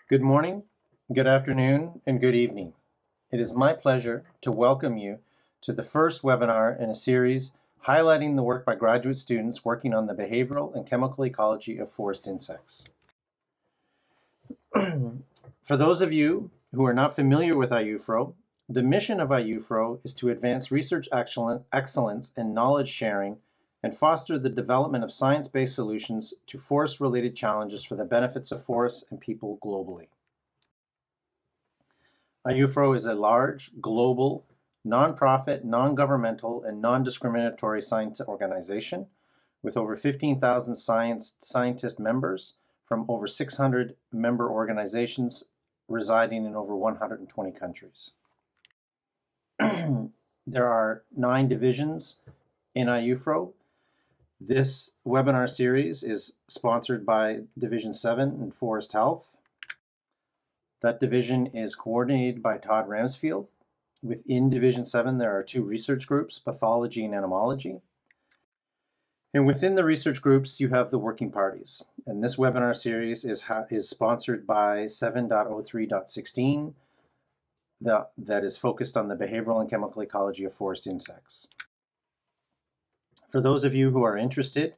Good morning, good afternoon, and good evening. It is my pleasure to welcome you to the first webinar in a series highlighting the work by graduate students working on the behavioral and chemical ecology of forest insects. For those of you who are not familiar with IUFRO, the mission of IUFRO is to advance research excellence and knowledge sharing and foster the development of science-based solutions to forest-related challenges for the benefits of forests and people globally. IUFRO is a large, global, nonprofit, non-governmental, and non-discriminatory science organization with over 15,000 scientist members from over 600 member organizations residing in over 120 countries. There are 9 divisions in IUFRO. This webinar series is sponsored by Division 7 in Forest Health. That division is coordinated by Todd Ramsfield. Within Division 7, there are 2 research groups, pathology and entomology. And within the research groups, you have the working parties. And this webinar series is sponsored by 7.03.16 that is focused on the behavioral and chemical ecology of forest insects. For those of you who are interested,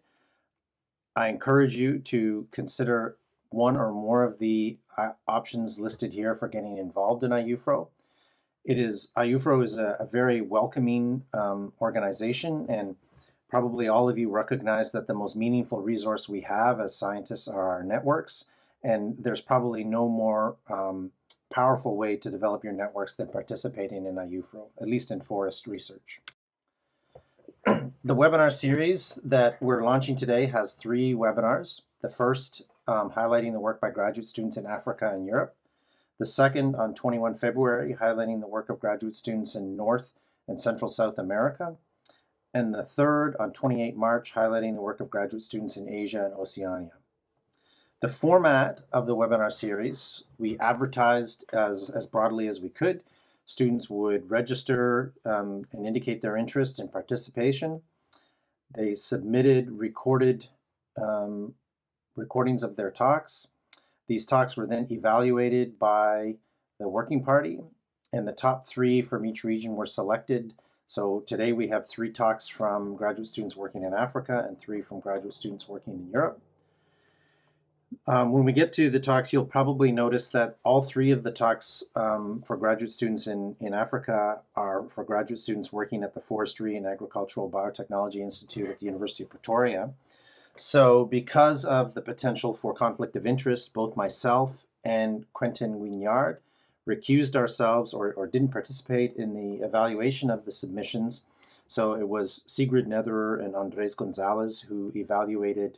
I encourage you to consider one or more of the options listed here for getting involved in IUFRO. IUFRO is a very welcoming organization, and probably all of you recognize that the most meaningful resource we have as scientists are our networks, and there's probably no more powerful way to develop your networks than participating in IUFRO, at least in forest research. The webinar series that we're launching today has 3 webinars. The first highlighting the work by graduate students in Africa and Europe. The second on 21 February highlighting the work of graduate students in North and Central South America. And the third on 28 March highlighting the work of graduate students in Asia and Oceania. The format of the webinar series, we advertised as broadly as we could. Students would register and indicate their interest in participation. They submitted recordings of their talks. These talks were then evaluated by the working party, and the top 3 from each region were selected. So today we have 3 talks from graduate students working in Africa and 3 from graduate students working in Europe. When we get to the talks, you'll probably notice that all 3 of the talks for graduate students in Africa are for graduate students working at the Forestry and Agricultural Biotechnology Institute at the University of Pretoria. So because of the potential for conflict of interest, both myself and Quentin Wignard recused ourselves or didn't participate in the evaluation of the submissions. So it was Sigrid Netherer and Andres Gonzalez who evaluated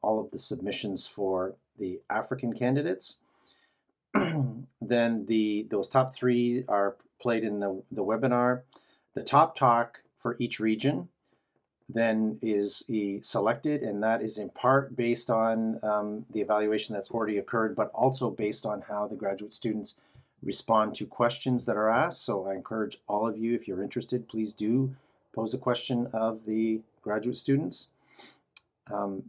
all of the submissions for the African candidates. Then those top 3 are played in the webinar. The top talk for each region then is selected, and that is in part based on the evaluation that's already occurred, but also based on how the graduate students respond to questions that are asked. So I encourage all of you, if you're interested, please do pose a question of the graduate students.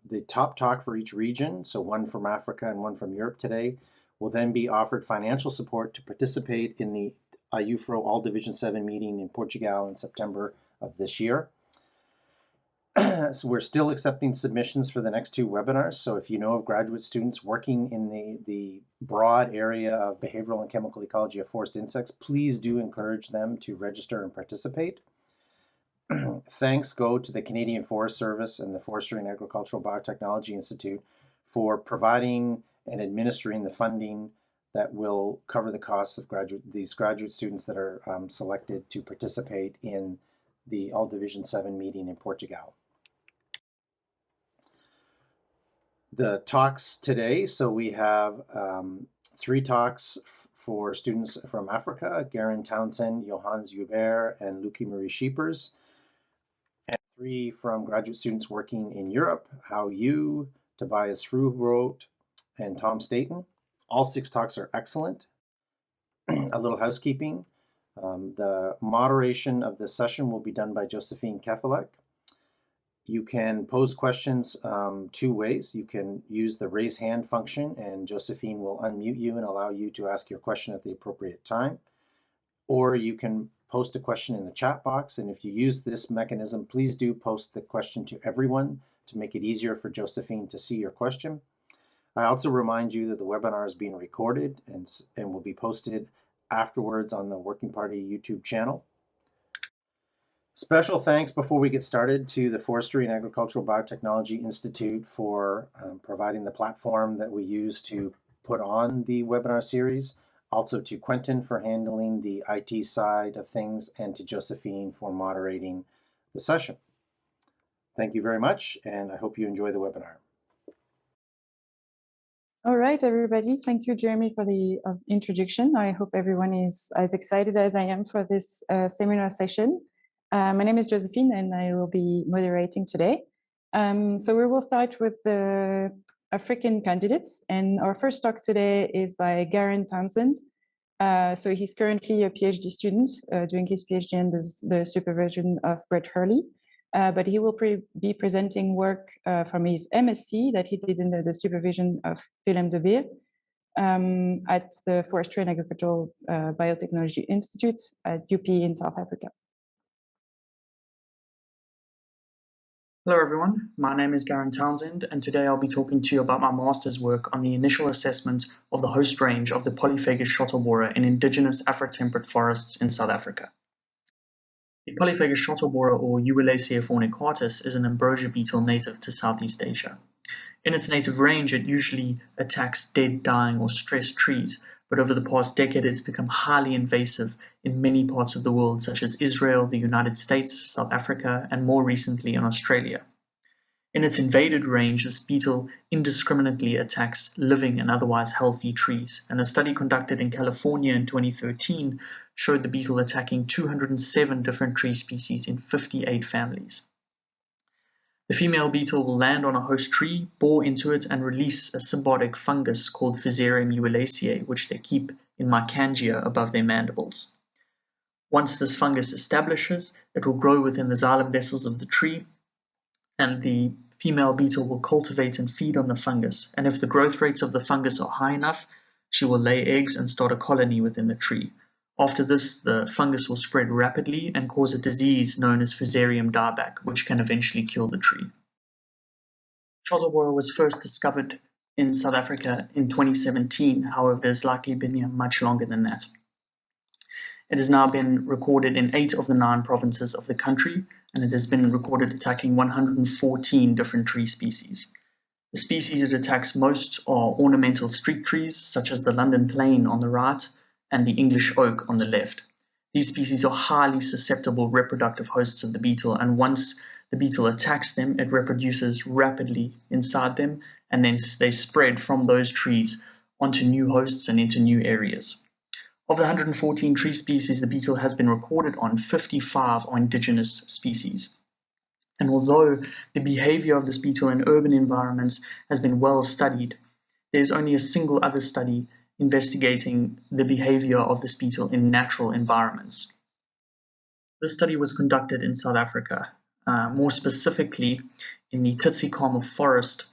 The top talk for each region, so one from Africa and one from Europe today, will then be offered financial support to participate in the IUFRO All Division 7 meeting in Portugal in September of this year. So we're still accepting submissions for the next 2 webinars. So if you know of graduate students working in the broad area of behavioral and chemical ecology of forest insects, please do encourage them to register and participate. Thanks go to the Canadian Forest Service and the Forestry and Agricultural Biotechnology Institute for providing and administering the funding that will cover the costs of these graduate students that are selected to participate in the All Division 7 meeting in Portugal. The talks today, so we have 3 talks for students from Africa, Garyn Townsend, Johannes Joubert, and Luki-Marie Scheepers. 3 from graduate students working in Europe, Hao Yu, Tobias Frühbrodt, and Tom Staten. All 6 talks are excellent. A little housekeeping. The moderation of this session will be done by Josephine Kefelek. You can pose questions two ways. You can use the raise hand function, and Josephine will unmute you and allow you to ask your question at the appropriate time. Or you can post a question in the chat box, and if you use this mechanism, please do post the question to everyone to make it easier for Josephine to see your question. I also remind you that the webinar is being recorded and will be posted afterwards on the Working Party YouTube channel. Special thanks before we get started to the Forestry and Agricultural Biotechnology Institute for providing the platform that we use to put on the webinar series. Also to Quentin for handling the IT side of things, and to Josephine for moderating the session. Thank you very much, and I hope you enjoy the webinar. All right, everybody. Thank you, Jeremy, for the introduction. I hope everyone is as excited as I am for this seminar session. My name is Josephine, and I will be moderating today. So we will start with the African candidates, and our first talk today is by Garyn Townsend. So he's currently a PhD student doing his PhD under the supervision of Brett Hurley, but he will be presenting work from his MSc that he did under the supervision of Willem de Beer at the Forestry and Agricultural Biotechnology Institute at UP in South Africa. Hello everyone, my name is Garyn Townsend, and today I'll be talking to you about my master's work on the initial assessment of the host range of the polyphagous shottle borer in indigenous Afrotemperate forests in South Africa. The polyphagous shottle borer, or Eualacia fornicatus, is an ambrosia beetle native to Southeast Asia. In its native range, it usually attacks dead, dying, or stressed trees, but over the past decade it's become highly invasive in many parts of the world, such as Israel, the United States, South Africa, and more recently in Australia. In its invaded range, this beetle indiscriminately attacks living and otherwise healthy trees, and a study conducted in California in 2013 showed the beetle attacking 207 different tree species in 58 families. The female beetle will land on a host tree, bore into it, and release a symbiotic fungus called Fusarium eualaceae, which they keep in mycangia above their mandibles. Once this fungus establishes, it will grow within the xylem vessels of the tree, and the female beetle will cultivate and feed on the fungus. And if the growth rates of the fungus are high enough, she will lay eggs and start a colony within the tree. After this, the fungus will spread rapidly and cause a disease known as Fusarium dieback, which can eventually kill the tree. Shottle borer was first discovered in South Africa in 2017, however, it has likely been here much longer than that. It has now been recorded in 8 of the 9 provinces of the country, and it has been recorded attacking 114 different tree species. The species it attacks most are ornamental street trees, such as the London plane on the right, and the English oak on the left. These species are highly susceptible reproductive hosts of the beetle, and once the beetle attacks them, it reproduces rapidly inside them, and then they spread from those trees onto new hosts and into new areas. Of the 114 tree species the beetle has been recorded on, 55 are indigenous species. And although the behavior of this beetle in urban environments has been well studied, there is only a single other study investigating the behavior of this beetle in natural environments. This study was conducted in South Africa, more specifically in the Tsitsikamma forest,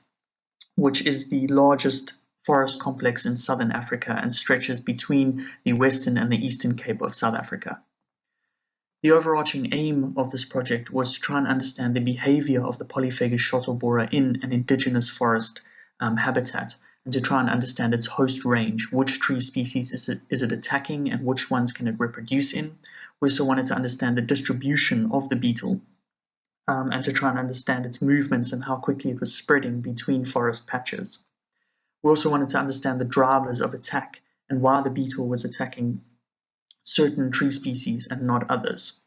which is the largest forest complex in southern Africa and stretches between the western and the eastern Cape of South Africa. The overarching aim of this project was to try and understand the behavior of the polyphagous shottle borer in an indigenous forest habitat, and to try and understand its host range. Which tree species is it attacking, and which ones can it reproduce in? We also wanted to understand the distribution of the beetle, and to try and understand its movements and how quickly it was spreading between forest patches. We also wanted to understand the drivers of attack and why the beetle was attacking certain tree species and not others.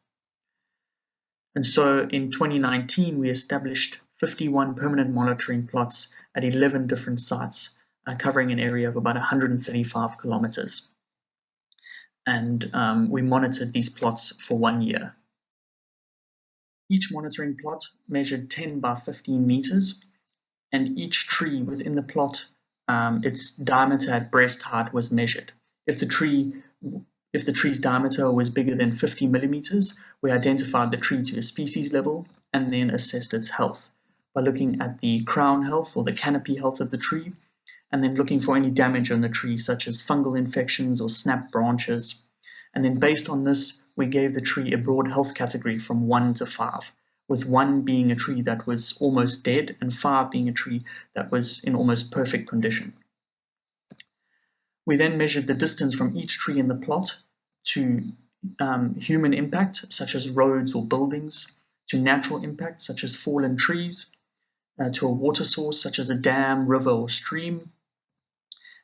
And so in 2019, we established 51 permanent monitoring plots at 11 different sites, covering an area of about 135 kilometers. And we monitored these plots for 1 year. Each monitoring plot measured 10 by 15 meters, and each tree within the plot, its diameter at breast height was measured. If the tree If the tree's diameter was bigger than 50 millimeters, we identified the tree to a species level and then assessed its health by looking at the crown health or the canopy health of the tree, and then looking for any damage on the tree, such as fungal infections or snapped branches. And then based on this, we gave the tree a broad health category from 1 to 5, with 1 being a tree that was almost dead and 5 being a tree that was in almost perfect condition. We then measured the distance from each tree in the plot to human impact, such as roads or buildings, to natural impact, such as fallen trees, to a water source, such as a dam, river, or stream.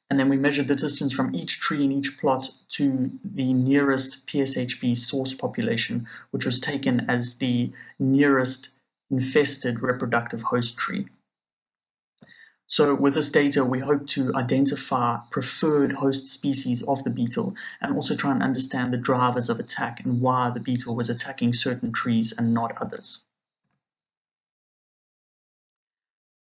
And then we measured the distance from each tree in each plot to the nearest PSHB source population, which was taken as the nearest infested reproductive host tree. So with this data, we hope to identify preferred host species of the beetle and also try and understand the drivers of attack and why the beetle was attacking certain trees and not others.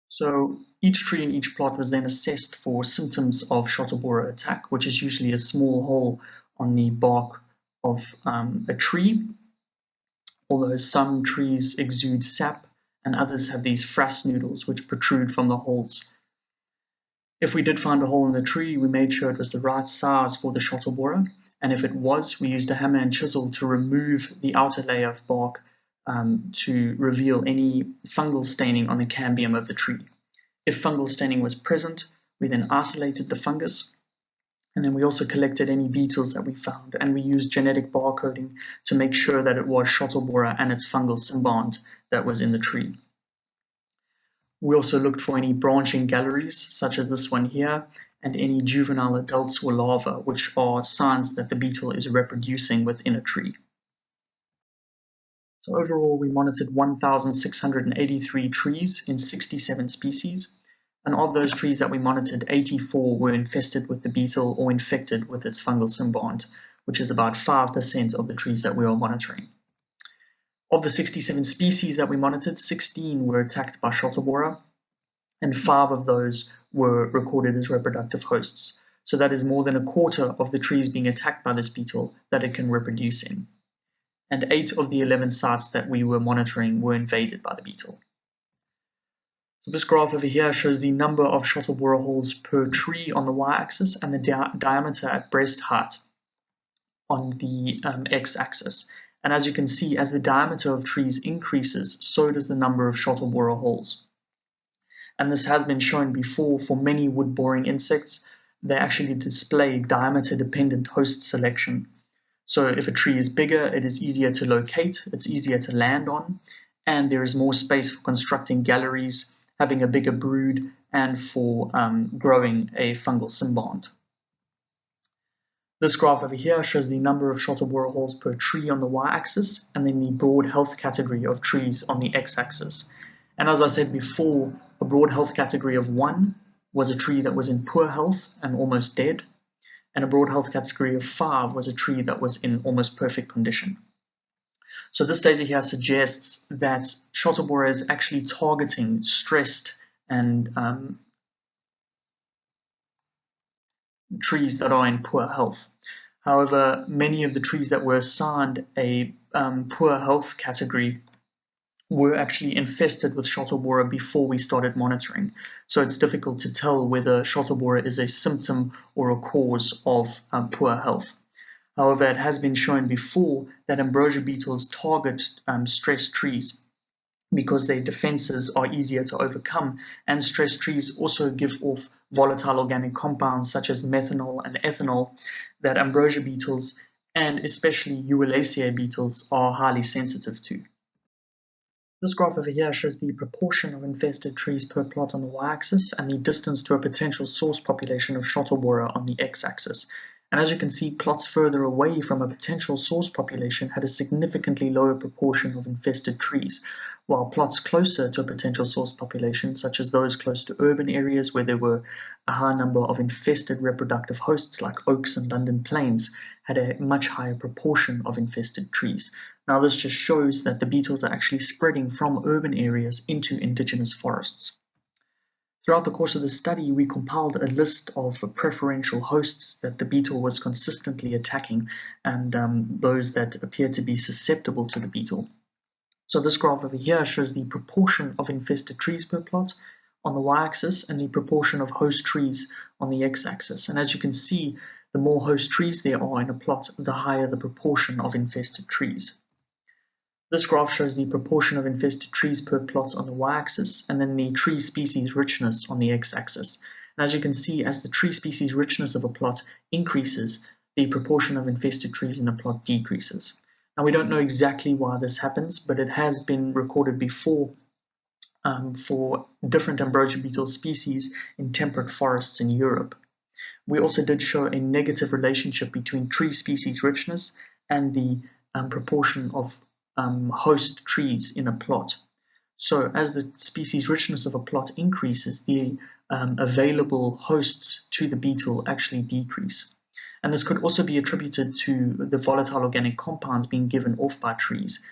So each tree in each plot was then assessed for symptoms of shotoborer attack, which is usually a small hole on the bark of a tree, although some trees exude sap and others have these frass noodles which protrude from the holes. If we did find a hole in the tree, we made sure it was the right size for the shotoborer, and if it was, we used a hammer and chisel to remove the outer layer of bark to reveal any fungal staining on the cambium of the tree. If fungal staining was present, we then isolated the fungus, and then we also collected any beetles that we found, and we used genetic barcoding to make sure that it was shotoborer and its fungal symbiont that was in the tree. We also looked for any branching galleries, such as this one here, and any juvenile adults or larvae, which are signs that the beetle is reproducing within a tree. So overall, we monitored 1,683 trees in 67 species, and of those trees that we monitored, 84 were infested with the beetle or infected with its fungal symbiont, which is about 5% of the trees that we are monitoring. Of the 67 species that we monitored, 16 were attacked by shotoborer, and 5 of those were recorded as reproductive hosts. So that is more than a quarter of the trees being attacked by this beetle that it can reproduce in. And 8 of the 11 sites that we were monitoring were invaded by the beetle. So this graph over here shows the number of shotoborer holes per tree on the y-axis and the diameter at breast height on the x-axis. And as you can see, as the diameter of trees increases, so does the number of shotoborer holes. And this has been shown before for many wood-boring insects. They actually display diameter-dependent host selection. So if a tree is bigger, it is easier to locate, it's easier to land on, and there is more space for constructing galleries, having a bigger brood, and for growing a fungal symbiont. This graph over here shows the number of shotoborer holes per tree on the y-axis, and then the broad health category of trees on the x-axis. And as I said before, a broad health category of 1 was a tree that was in poor health and almost dead, and a broad health category of 5 was a tree that was in almost perfect condition. So this data here suggests that shotoborer is actually targeting stressed and trees that are in poor health. However, many of the trees that were assigned a poor health category were actually infested with shotoborer before we started monitoring. So it's difficult to tell whether shotoborer is a symptom or a cause of poor health. However, it has been shown before that ambrosia beetles target stressed trees because their defenses are easier to overcome, and stressed trees also give off volatile organic compounds such as methanol and ethanol that ambrosia beetles and especially Ululaceae beetles are highly sensitive to. This graph over here shows the proportion of infested trees per plot on the y-axis and the distance to a potential source population of shotoborer on the x-axis. And as you can see, plots further away from a potential source population had a significantly lower proportion of infested trees, while plots closer to a potential source population, such as those close to urban areas where there were a high number of infested reproductive hosts like oaks and London plains, had a much higher proportion of infested trees. Now this just shows that the beetles are actually spreading from urban areas into indigenous forests. Throughout the course of the study, we compiled a list of preferential hosts that the beetle was consistently attacking, and those that appeared to be susceptible to the beetle. So this graph over here shows the proportion of infested trees per plot on the y-axis and the proportion of host trees on the x-axis. And as you can see, the more host trees there are in a plot, the higher the proportion of infested trees. This graph shows the proportion of infested trees per plot on the y-axis and then the tree species richness on the x-axis. And as you can see, as the tree species richness of a plot increases, the proportion of infested trees in a plot decreases. Now, we don't know exactly why this happens, but it has been recorded before for different ambrosia beetle species in temperate forests in Europe. We also did show a negative relationship between tree species richness and the proportion of host trees in a plot. So as the species richness of a plot increases, the available hosts to the beetle actually decrease. And this could also be attributed to the volatile organic compounds being given off by trees.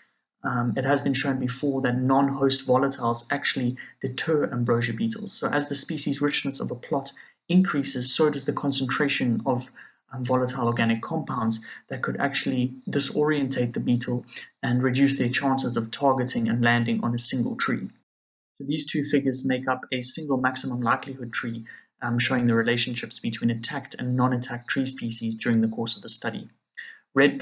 It has been shown before that non-host volatiles actually deter ambrosia beetles. So as the species richness of a plot increases, so does the concentration of volatile organic compounds that could actually disorientate the beetle and reduce their chances of targeting and landing on a single tree. So these two figures make up a single maximum likelihood tree, showing the relationships between attacked and non-attacked tree species during the course of the study. Red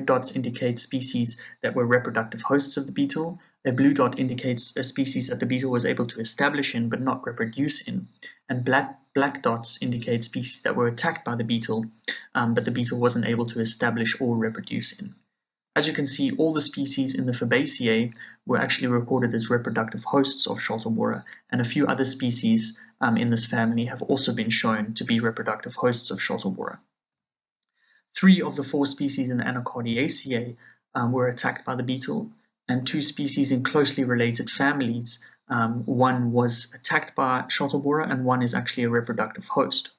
dots indicate species that were reproductive hosts of the beetle. A blue dot indicates a species that the beetle was able to establish in but not reproduce in. And black dots indicate species that were attacked by the beetle, but the beetle wasn't able to establish or reproduce in. As you can see, all the species in the Fabaceae were actually recorded as reproductive hosts of Scholtobora, and a few other species in this family have also been shown to be reproductive hosts of Scholtobora. 3 of the 4 species in the Anacardiaceae were attacked by the beetle, and 2 species in closely related families, one was attacked by Scholtobora and one is actually a reproductive host.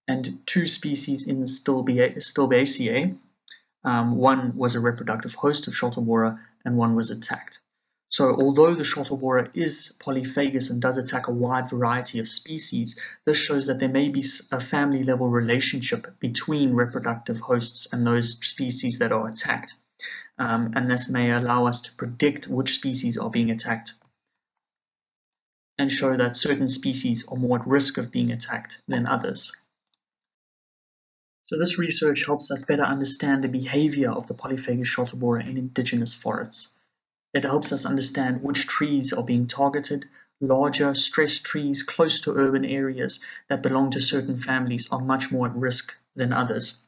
And 2 species in the Stilbaceae, one was a reproductive host of Scholtobora and one was attacked. So although the Scholtobora is polyphagous and does attack a wide variety of species, this shows that there may be a family-level relationship between reproductive hosts and those species that are attacked. And this may allow us to predict which species are being attacked and show that certain species are more at risk of being attacked than others. So this research helps us better understand the behavior of the polyphagous Scholtobora in indigenous forests. It helps us understand which trees are being targeted. Larger, stressed trees close to urban areas that belong to certain families are much more at risk than others.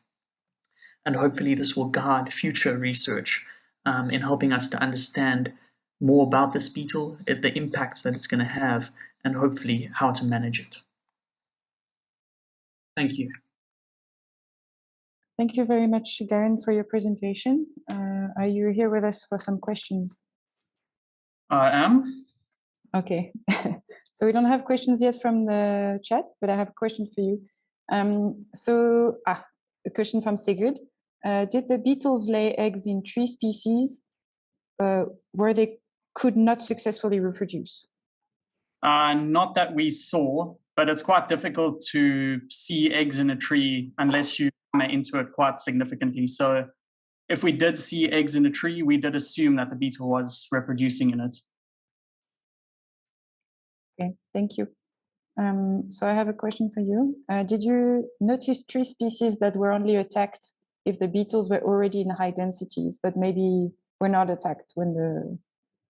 And hopefully this will guide future research in helping us to understand more about this beetle, the impacts that it's going to have, and hopefully how to manage it. Thank you. Thank you very much, Garyn, for your presentation. Are you here with us for some questions? I am. Okay. So we don't have questions yet from the chat, but I have a question for you. A question from Sigrid. Did the beetles lay eggs in tree species where they could not successfully reproduce? Not that we saw, but it's quite difficult to see eggs in a tree unless you come into it quite significantly. So if we did see eggs in a tree, we did assume that the beetle was reproducing in it. Okay, thank you. So I have a question for you. Did you notice tree species that were only attacked if the beetles were already in high densities, but maybe were not attacked when the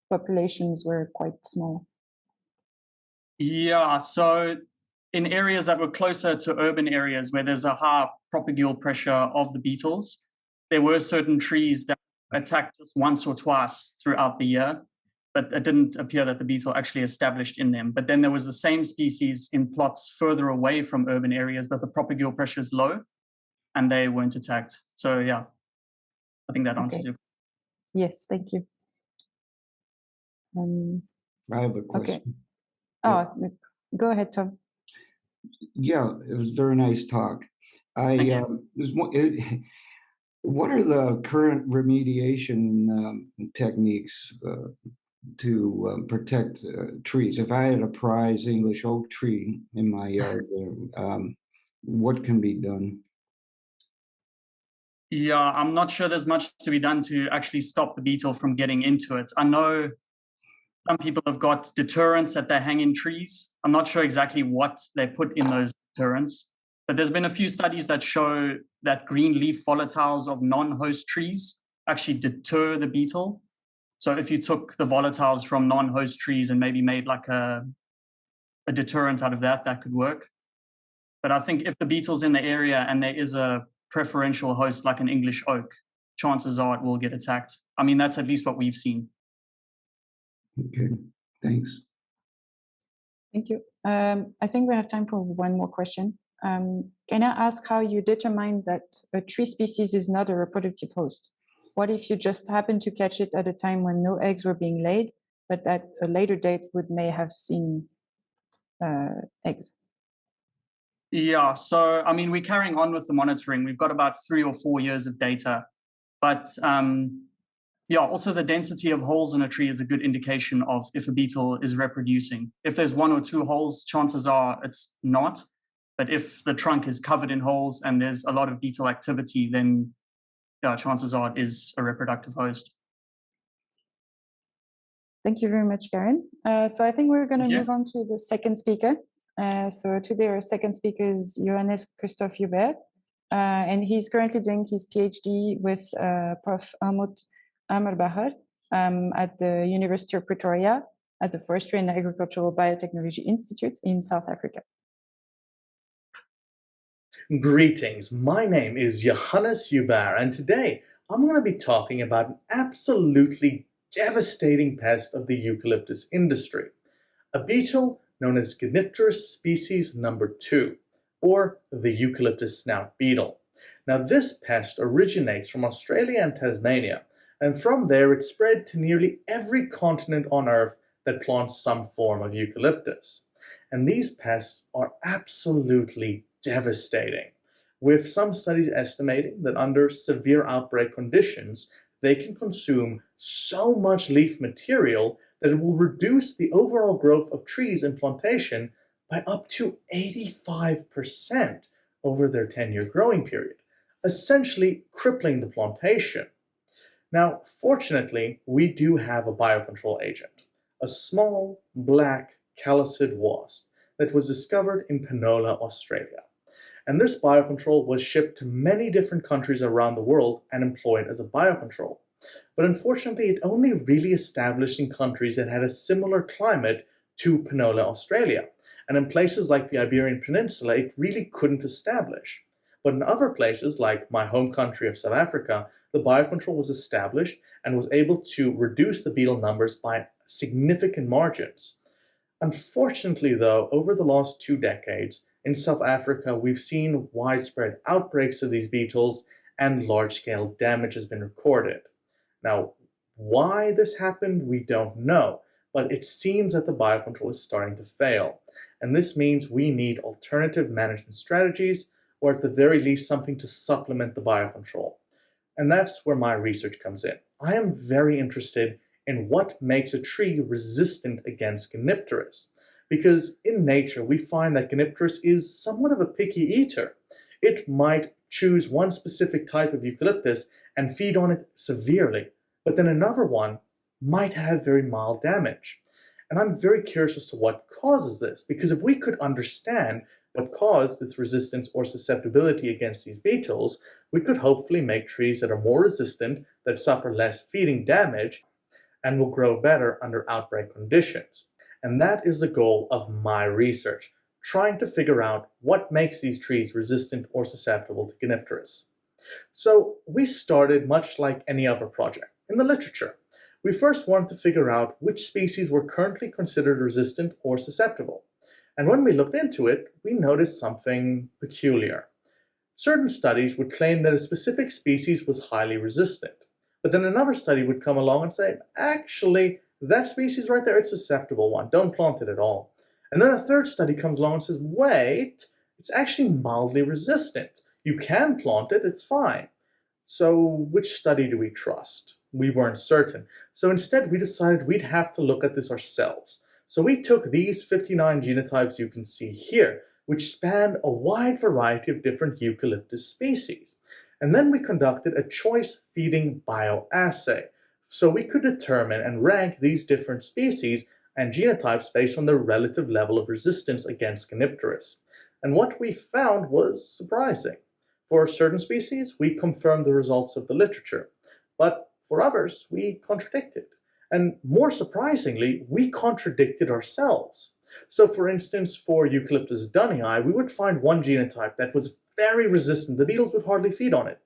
populations were quite small? Yeah, so in areas that were closer to urban areas where there's a high propagule pressure of the beetles, there were certain trees that attacked just once or twice throughout the year, but it didn't appear that the beetle actually established in them. But then there was the same species in plots further away from urban areas, but the propagule pressure is low and they weren't attacked. So yeah, I think that answers you. Yes, thank you. I have a question. Okay. Oh, go ahead, Tom. Yeah, it was a very nice talk. What are the current remediation techniques protect trees. If I had a prize English oak tree in my yard, what can be done? Yeah, I'm not sure there's much to be done to actually stop the beetle from getting into it. I know some people have got deterrents that they hang in trees. I'm not sure exactly what they put in those deterrents, but there's been a few studies that show that green leaf volatiles of non-host trees actually deter the beetle. So if you took the volatiles from non-host trees and maybe made like a deterrent out of that, that could work. But I think if the beetle's in the area and there is a preferential host like an English oak, chances are it will get attacked. I mean, that's at least what we've seen. Okay, thanks. Thank you. I think we have time for one more question. Can I ask how you determine that a tree species is not a reproductive host? What if you just happen to catch it at a time when no eggs were being laid, but at a later date may have seen eggs? Yeah, so I mean, we're carrying on with the monitoring. We've got about 3 or 4 years of data, but yeah, also the density of holes in a tree is a good indication of if a beetle is reproducing. If there's 1 or 2 holes, chances are it's not. But if the trunk is covered in holes and there's a lot of beetle activity, then yeah, chances are it is a reproductive host. Thank you very much, Garyn. So I think we're going to Yeah. move on to the second speaker. So today our second speaker is Johannes Joubert, and he's currently doing his PhD with Prof. Helmut Amerbacher at the University of Pretoria at the Forestry and Agricultural Biotechnology Institute in South Africa. Greetings, my name is Johannes Joubert, and today I'm going to be talking about an absolutely devastating pest of the eucalyptus industry, a beetle known as Gonipterus species number 2, or the eucalyptus snout beetle. Now this pest originates from Australia and Tasmania, and from there it spread to nearly every continent on Earth that plants some form of eucalyptus. And these pests are absolutely devastating, with some studies estimating that under severe outbreak conditions, they can consume so much leaf material that it will reduce the overall growth of trees in plantation by up to 85% over their 10-year growing period, essentially crippling the plantation. Now, fortunately, we do have a biocontrol agent, a small, black, callicid wasp that was discovered in Penola, Australia. And this biocontrol was shipped to many different countries around the world and employed as a biocontrol. But unfortunately, it only really established in countries that had a similar climate to Penola, Australia. And in places like the Iberian Peninsula, it really couldn't establish. But in other places, like my home country of South Africa, the biocontrol was established and was able to reduce the beetle numbers by significant margins. Unfortunately, though, over the last 2 decades, in South Africa, we've seen widespread outbreaks of these beetles and large-scale damage has been recorded. Now, why this happened, we don't know, but it seems that the biocontrol is starting to fail. And this means we need alternative management strategies, or at the very least, something to supplement the biocontrol. And that's where my research comes in. I am very interested in what makes a tree resistant against Gonipterus. Because in nature, we find that Gonipterus is somewhat of a picky eater. It might choose one specific type of eucalyptus and feed on it severely, but then another one might have very mild damage. And I'm very curious as to what causes this, because if we could understand what caused this resistance or susceptibility against these beetles, we could hopefully make trees that are more resistant, that suffer less feeding damage, and will grow better under outbreak conditions. And that is the goal of my research, trying to figure out what makes these trees resistant or susceptible to Gonipterus. So we started much like any other project, in the literature. We first wanted to figure out which species were currently considered resistant or susceptible. And when we looked into it, we noticed something peculiar. Certain studies would claim that a specific species was highly resistant, but then another study would come along and say, actually, that species right there, it's a susceptible one. Don't plant it at all. And then a third study comes along and says, wait, it's actually mildly resistant. You can plant it, it's fine. So which study do we trust? we weren't certain. So instead, we decided we'd have to look at this ourselves. So we took these 59 genotypes you can see here, which span a wide variety of different eucalyptus species. And then we conducted a choice feeding bioassay. So we could determine and rank these different species and genotypes based on their relative level of resistance against Gonipterus. And what we found was surprising. For certain species, we confirmed the results of the literature, but for others, we contradicted. And more surprisingly, we contradicted ourselves. So for instance, for Eucalyptus dunnii, we would find one genotype that was very resistant. The beetles would hardly feed on it.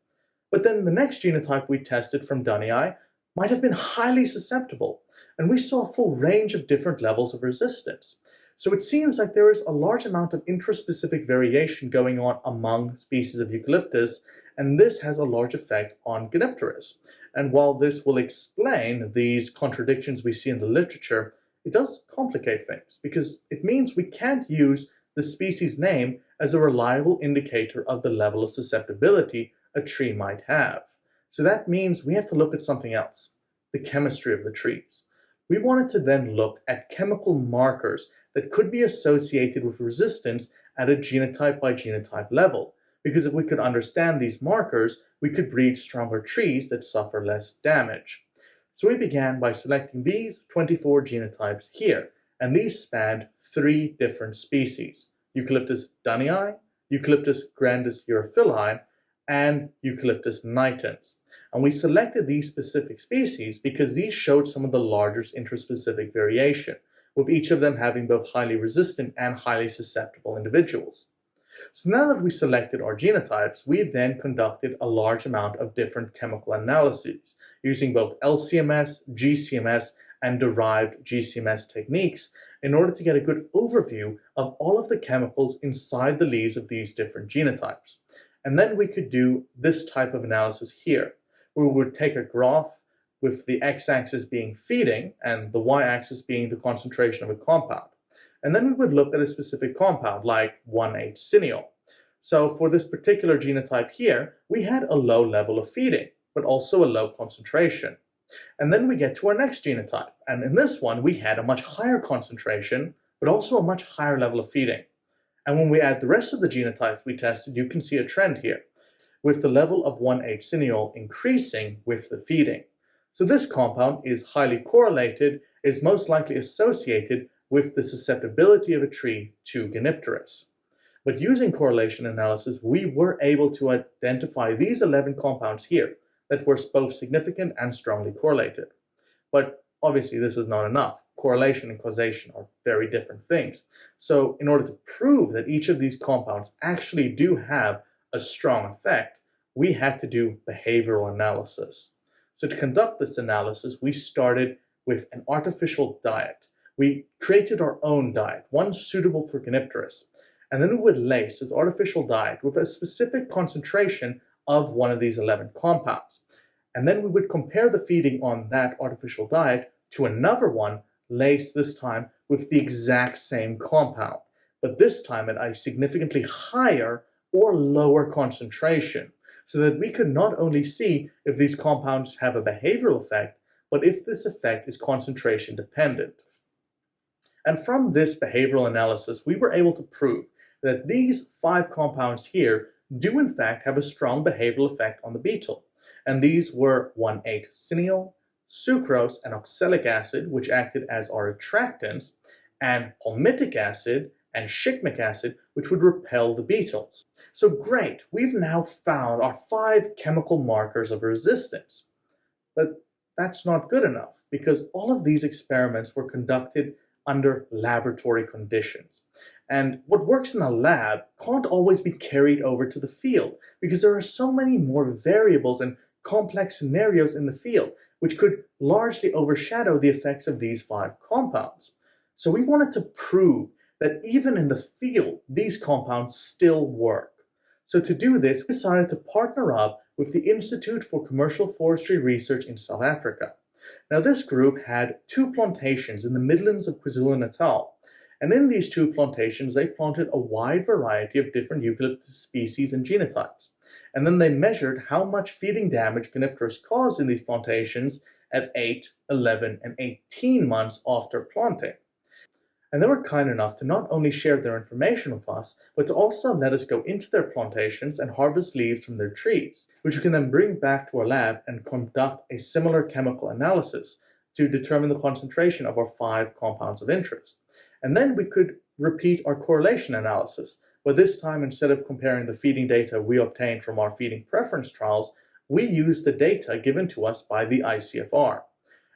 But then the next genotype we tested from dunnii might have been highly susceptible, and we saw a full range of different levels of resistance. So it seems like there is a large amount of intraspecific variation going on among species of eucalyptus, and this has a large effect on Gonipterus. And while this will explain these contradictions we see in the literature, it does complicate things, because it means we can't use the species name as a reliable indicator of the level of susceptibility a tree might have. So that means we have to look at something else, the chemistry of the trees. We wanted to then look at chemical markers that could be associated with resistance at a genotype by genotype level, because if we could understand these markers, we could breed stronger trees that suffer less damage. So we began by selecting these 24 genotypes here, and these spanned 3 different species: Eucalyptus dunnii, Eucalyptus grandis europhili, and Eucalyptus nitens. And we selected these specific species because these showed some of the largest intraspecific variation, with each of them having both highly resistant and highly susceptible individuals. So now that we selected our genotypes, we then conducted a large amount of different chemical analyses, using both LCMS, GCMS, and derived GCMS techniques in order to get a good overview of all of the chemicals inside the leaves of these different genotypes. And then we could do this type of analysis here, where we would take a graph with the x-axis being feeding and the y-axis being the concentration of a compound. And then we would look at a specific compound like 1,8-cineol. So for this particular genotype here, we had a low level of feeding, but also a low concentration. And then we get to our next genotype. And in this one, we had a much higher concentration, but also a much higher level of feeding. And when we add the rest of the genotypes we tested, you can see a trend here, with the level of 1,8-cineol increasing with the feeding. So this compound is highly correlated, is most likely associated with the susceptibility of a tree to Gonipterus. But using correlation analysis, we were able to identify these 11 compounds here that were both significant and strongly correlated. But obviously this is not enough. Correlation and causation are very different things. So in order to prove that each of these compounds actually do have a strong effect, we had to do behavioral analysis. So to conduct this analysis, we started with an artificial diet. We created our own diet, one suitable for Gonipterus, and then we would lace this artificial diet with a specific concentration of one of these 11 compounds. And then we would compare the feeding on that artificial diet to another one laced this time with the exact same compound, but this time at a significantly higher or lower concentration, so that we could not only see if these compounds have a behavioral effect, but if this effect is concentration dependent. And from this behavioral analysis, we were able to prove that these 5 compounds here do in fact have a strong behavioral effect on the beetle. And these were 1,8-cineol, sucrose and oxalic acid, which acted as our attractants, and palmitic acid and shikimic acid, which would repel the beetles. So great, we've now found our 5 chemical markers of resistance. But that's not good enough, because all of these experiments were conducted under laboratory conditions. And what works in a lab can't always be carried over to the field, because there are so many more variables and complex scenarios in the field, which could largely overshadow the effects of these 5 compounds. So we wanted to prove that even in the field, these compounds still work. So to do this, we decided to partner up with the Institute for Commercial Forestry Research in South Africa. Now this group had 2 plantations in the Midlands of KwaZulu-Natal, and in these 2 plantations they planted a wide variety of different eucalyptus species and genotypes. And then they measured how much feeding damage Gonipterus caused in these plantations at 8, 11, and 18 months after planting. And they were kind enough to not only share their information with us, but to also let us go into their plantations and harvest leaves from their trees, which we can then bring back to our lab and conduct a similar chemical analysis to determine the concentration of our 5 compounds of interest. And then we could repeat our correlation analysis, but this time instead of comparing the feeding data we obtained from our feeding preference trials, we used the data given to us by the ICFR.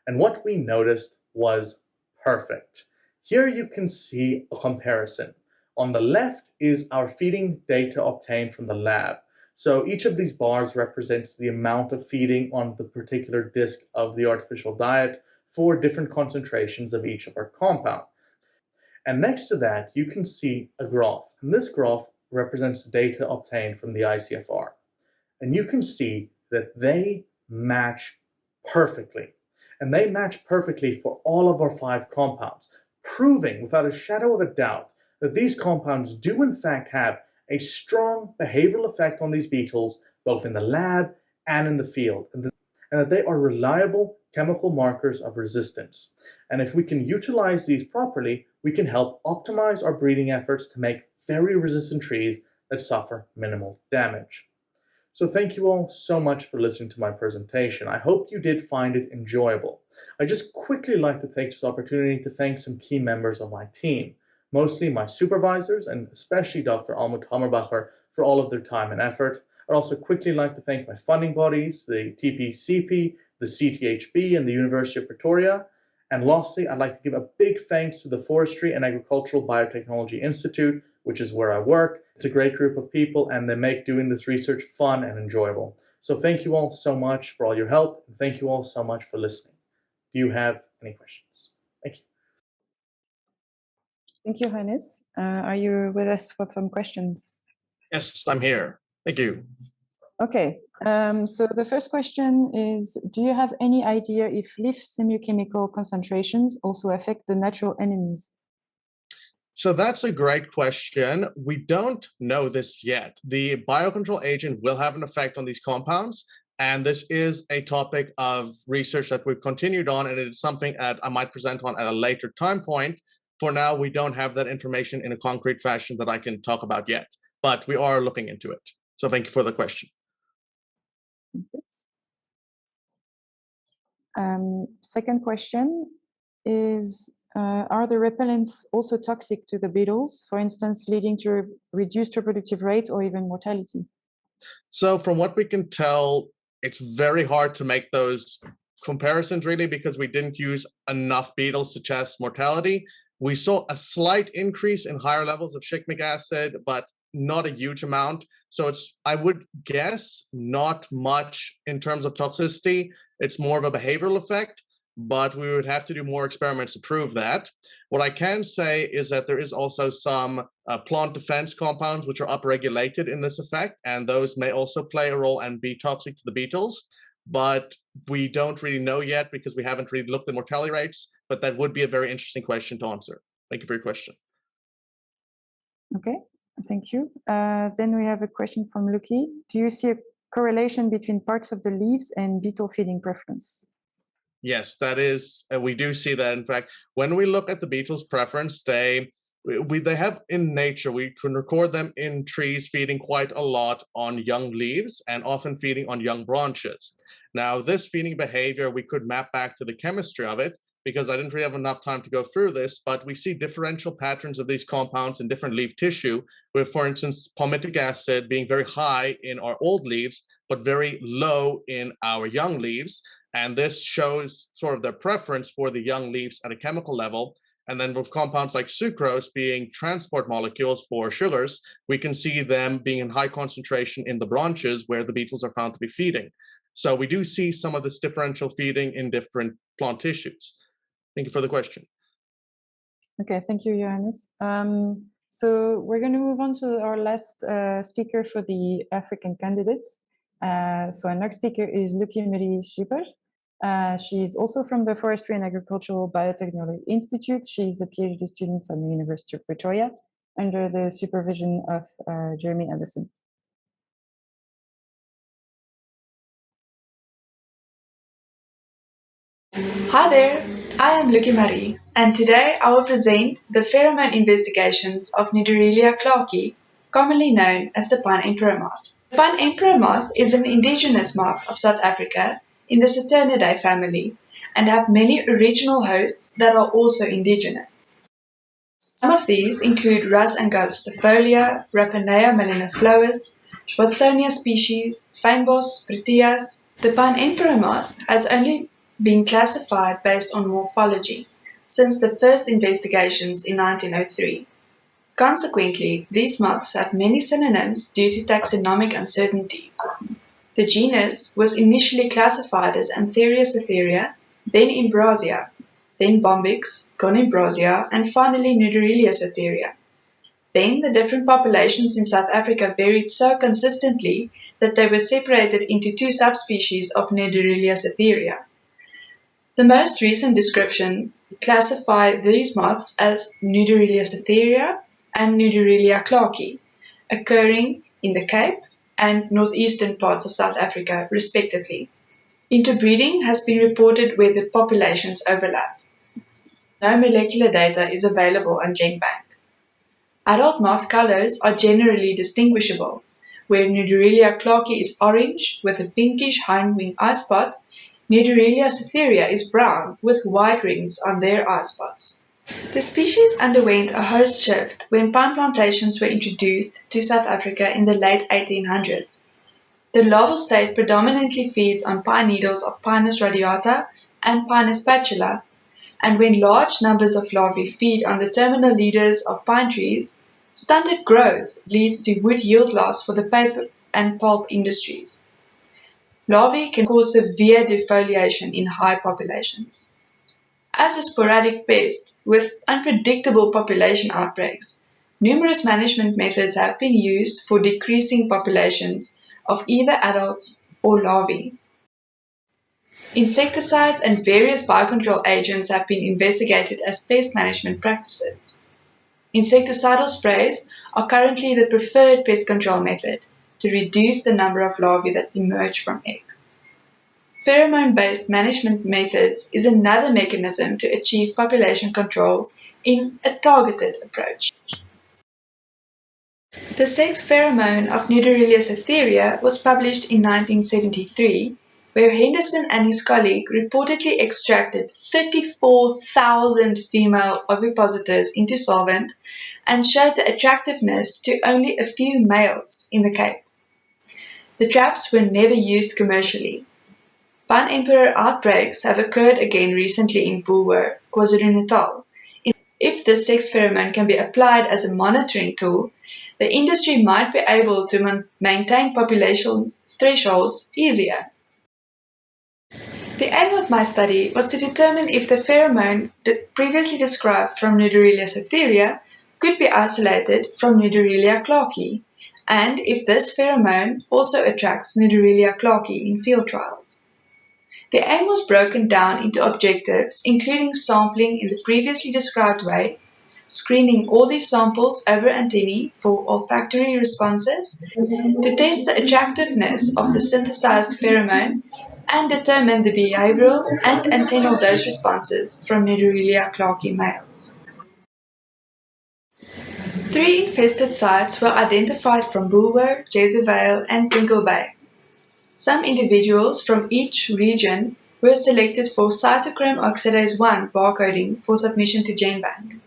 And what we noticed was perfect. Here you can see a comparison. On the left is our feeding data obtained from the lab. So each of these bars represents the amount of feeding on the particular disc of the artificial diet for different concentrations of each of our compound. And next to that, you can see a graph. And this graph represents data obtained from the ICFR. And you can see that they match perfectly. And they match perfectly for all of our 5 compounds, proving without a shadow of a doubt that these compounds do in fact have a strong behavioral effect on these beetles, both in the lab and in the field, and that they are reliable chemical markers of resistance. And if we can utilize these properly, we can help optimize our breeding efforts to make very resistant trees that suffer minimal damage. So thank you all so much for listening to my presentation. I hope you did find it enjoyable. I just quickly like to take this opportunity to thank some key members of my team, mostly my supervisors and especially Dr. Almut Hammerbacher for all of their time and effort. I'd also quickly like to thank my funding bodies, the TPCP, the CTHB, and the University of Pretoria. And lastly, I'd like to give a big thanks to the Forestry and Agricultural Biotechnology Institute, which is where I work. It's a great group of people, and they make doing this research fun and enjoyable. So thank you all so much for all your help, and thank you all so much for listening. Do you have any questions? Thank you. Thank you, Johannes. Are you with us for some questions? Yes, I'm here. Thank you. Okay, so the first question is, do you have any idea if leaf semiochemical concentrations also affect the natural enemies? So that's a great question. We don't know this yet. The biocontrol agent will have an effect on these compounds, and this is a topic of research that we've continued on, and it's something that I might present on at a later time point. For now, we don't have that information in a concrete fashion that I can talk about yet, but we are looking into it. So thank you for the question. Second question is, are the repellents also toxic to the beetles, for instance, leading to a reduced reproductive rate or even mortality? So from what we can tell, it's very hard to make those comparisons really because we didn't use enough beetles to test mortality. We saw a slight increase in higher levels of shikimic acid, but not a huge amount. So it's, I would guess, not much in terms of toxicity. It's more of a behavioral effect, but we would have to do more experiments to prove that. What I can say is that there is also some plant defense compounds which are upregulated in this effect, and those may also play a role and be toxic to the beetles. But we don't really know yet because we haven't really looked at mortality rates, but that would be a very interesting question to answer. Thank you for your question. Okay, thank you. Then we have a question from Luki. Do you see a correlation between parts of the leaves and beetle feeding preference? Yes, that is, we do see that. In fact, when we look at the beetles' preference, they have in nature, we can record them in trees feeding quite a lot on young leaves and often feeding on young branches. Now, this feeding behavior, we could map back to the chemistry of it because I didn't really have enough time to go through this, but we see differential patterns of these compounds in different leaf tissue, with, for instance, palmitic acid being very high in our old leaves, but very low in our young leaves. And this shows sort of their preference for the young leaves at a chemical level. And then with compounds like sucrose being transport molecules for sugars, we can see them being in high concentration in the branches where the beetles are found to be feeding. So we do see some of this differential feeding in different plant tissues. Thank you for the question. Okay, thank you, Johannes. So we're going to move on to our last speaker for the African candidates. So our next speaker is Luki-Marie Scheepers. She is also from the Forestry and Agricultural Biotechnology Institute. She is a PhD student at the University of Pretoria under the supervision of Jeremy Allison. Hi there, I am Luki-Marie, and today I will present the pheromone investigations of Nudaurelia clarki, commonly known as the pine emperor moth. The pine emperor moth is an indigenous moth of South Africa in the Saturniidae family and have many original hosts that are also indigenous. Some of these include Rus angustifolia, Rapanea melaniflois, Watsonia species, fynbos, Picea. The pine emperor moth has only been classified based on morphology since the first investigations in 1903. Consequently, these moths have many synonyms due to taxonomic uncertainties. The genus was initially classified as Antherius atheria, then Imbrasia, then Bombyx, Gonipterus, and finally Nudaurelia atheria. Then the different populations in South Africa varied so consistently that they were separated into two subspecies of Nudaurelia atheria. The most recent description classify these moths as Nudaurelia atheria and Nudaurelia clarki, occurring in the Cape and northeastern parts of South Africa, respectively. Interbreeding has been reported where the populations overlap. No molecular data is available on GenBank. Adult moth colors are generally distinguishable, where Nudaurelia clarki is orange with a pinkish hindwing eye spot. Nudaurelia atheria is brown with white rings on their eye spots. The species underwent a host shift when pine plantations were introduced to South Africa in the late 1800s. The larval state predominantly feeds on pine needles of Pinus radiata and Pinus spatula, and when large numbers of larvae feed on the terminal leaders of pine trees, stunted growth leads to wood yield loss for the paper and pulp industries. Larvae can cause severe defoliation in high populations. As a sporadic pest with unpredictable population outbreaks, numerous management methods have been used for decreasing populations of either adults or larvae. Insecticides and various biocontrol agents have been investigated as pest management practices. Insecticidal sprays are currently the preferred pest control method to reduce the number of larvae that emerge from eggs. Pheromone-based management methods is another mechanism to achieve population control in a targeted approach. The sex pheromone of Nudaurelia atheria was published in 1973, where Henderson and his colleague reportedly extracted 34,000 female ovipositors into solvent and showed the attractiveness to only a few males in the Cape. The traps were never used commercially. Pine emperor outbreaks have occurred again recently in Bulwer, KwaZulu-Natal. If this sex pheromone can be applied as a monitoring tool, the industry might be able to maintain population thresholds easier. The aim of my study was to determine if the pheromone previously described from Nudaurelia atheria could be isolated from Nudaurelia clarki, and if this pheromone also attracts Nudaurelia clarki in field trials. The aim was broken down into objectives, including sampling in the previously described way, screening all these samples over antennae for olfactory responses, to test the attractiveness of the synthesized pheromone, and determine the behavioral and antennal dose responses from Nudaurelia clarki males. 3 infested sites were identified from Bulwer, Jerseyvale, and Pringle Bay. Some individuals from each region were selected for cytochrome oxidase 1 barcoding for submission to GenBank.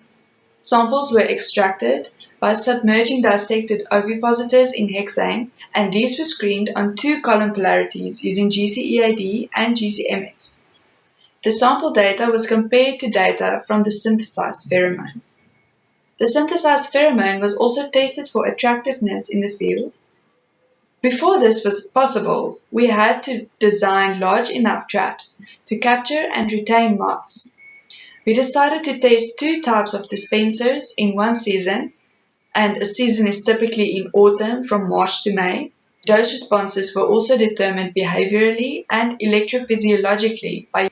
Samples were extracted by submerging dissected ovipositors in hexane, and these were screened on 2 column polarities using GCEAD and GCMS. The sample data was compared to data from the synthesized pheromone. The synthesized pheromone was also tested for attractiveness in the field. Before this was possible, we had to design large enough traps to capture and retain moths. We decided to test 2 types of dispensers in one season, and a season is typically in autumn from March to May. Dose responses were also determined behaviorally and electrophysiologically by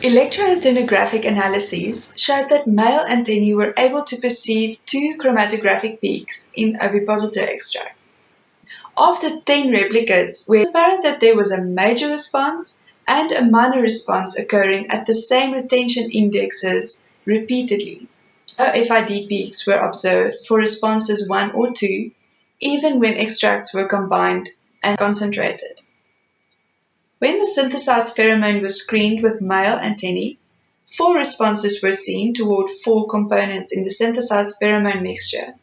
electroantenographic analyses showed that male antennae were able to perceive 2 chromatographic peaks in ovipositor extracts. After 10 replicates, it was apparent that there was a major response and a minor response occurring at the same retention indexes repeatedly. No FID peaks were observed for responses 1 or 2, even when extracts were combined and concentrated. When the synthesized pheromone was screened with male antennae, 4 responses were seen toward 4 components in the synthesized pheromone mixture,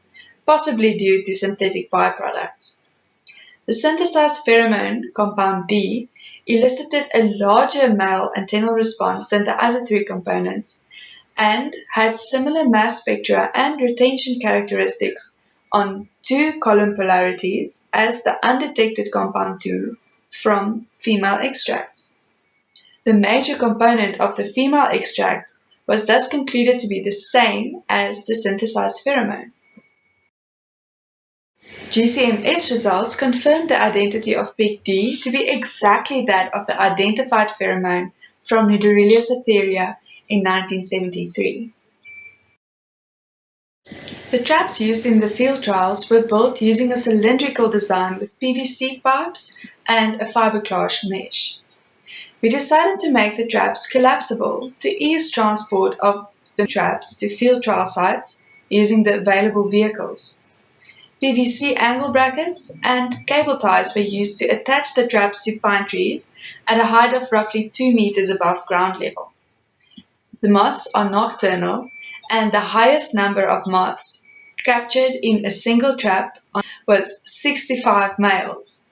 possibly due to synthetic byproducts. The synthesized pheromone, compound D, elicited a larger male antennal response than the other 3 components and had similar mass spectra and retention characteristics on 2 column polarities as the undetected compound 2 from female extracts. The major component of the female extract was thus concluded to be the same as the synthesized pheromone. GCMS results confirmed the identity of peak D to be exactly that of the identified pheromone from Nudaurelia cytherea in 1973. The traps used in the field trials were built using a cylindrical design with PVC pipes and a fiberglass mesh. We decided to make the traps collapsible to ease transport of the traps to field trial sites using the available vehicles. PVC angle brackets and cable ties were used to attach the traps to pine trees at a height of roughly 2 meters above ground level. The moths are nocturnal, and the highest number of moths captured in a single trap was 65 males.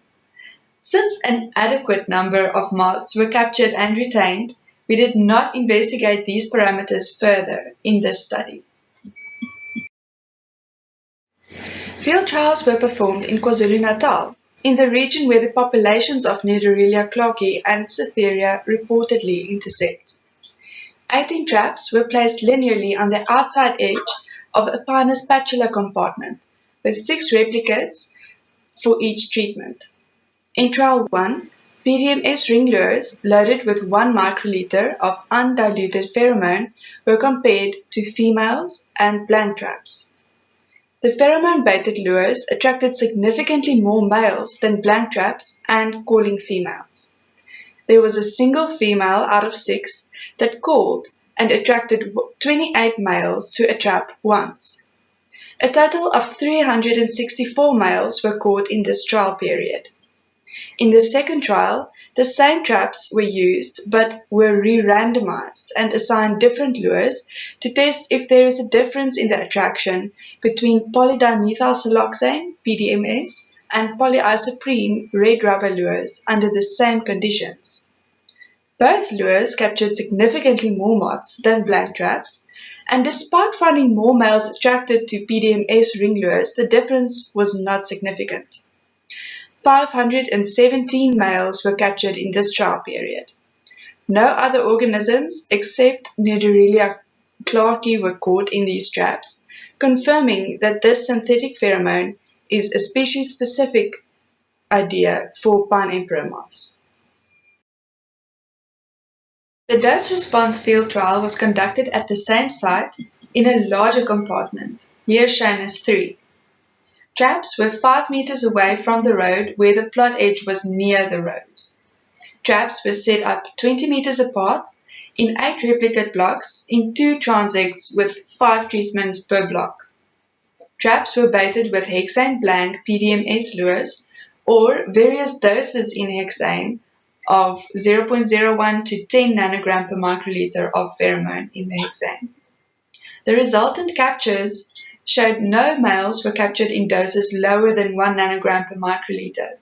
Since an adequate number of moths were captured and retained, we did not investigate these parameters further in this study. Field trials were performed in KwaZulu-Natal, in the region where the populations of Nudaurelia clarki and cytherea reportedly intersect. 18 traps were placed linearly on the outside edge of a Pinus spatula compartment, with 6 replicates for each treatment. In trial 1, PDMS ring lures loaded with 1 microliter of undiluted pheromone were compared to females and blank traps. The pheromone-baited lures attracted significantly more males than blank traps and calling females. There was a single female out of 6 that called and attracted 28 males to a trap once. A total of 364 males were caught in this trial period. In the second trial, the same traps were used but were re-randomized and assigned different lures to test if there is a difference in the attraction between polydimethylsiloxane, PDMS, and polyisoprene red rubber lures under the same conditions. Both lures captured significantly more moths than blank traps, and despite finding more males attracted to PDMS ring lures, the difference was not significant. 517 males were captured in this trial period. No other organisms except Nudaurelia clarki were caught in these traps, confirming that this synthetic pheromone is a species-specific idea for pine emperor moths. The dose-response field trial was conducted at the same site in a larger compartment, here shown as 3. Traps were 5 meters away from the road where the plot edge was near the roads. Traps were set up 20 meters apart in 8 replicate blocks in 2 transects with 5 treatments per block. Traps were baited with hexane blank PDMS lures or various doses in hexane of 0.01 to 10 nanogram per microliter of pheromone in the hexane. The resultant captures showed no males were captured in doses lower than 1 nanogram per microliter.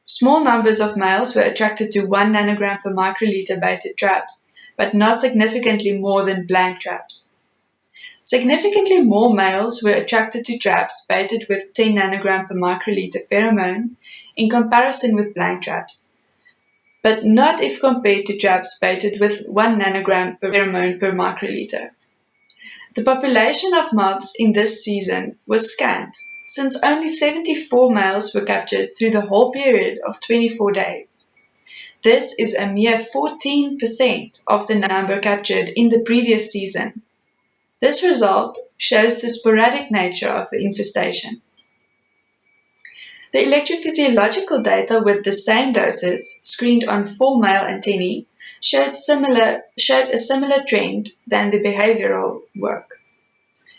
Small numbers of males were attracted to 1 nanogram per microliter baited traps, but not significantly more than blank traps. Significantly more males were attracted to traps baited with 10 nanogram per microliter pheromone in comparison with blank traps, but not if compared to traps baited with 1 nanogram per pheromone per microliter. The population of moths in this season was scant, since only 74 males were captured through the whole period of 24 days. This is a mere 14% of the number captured in the previous season. This result shows the sporadic nature of the infestation. The electrophysiological data with the same doses, screened on full male antennae, showed a similar trend than the behavioral work.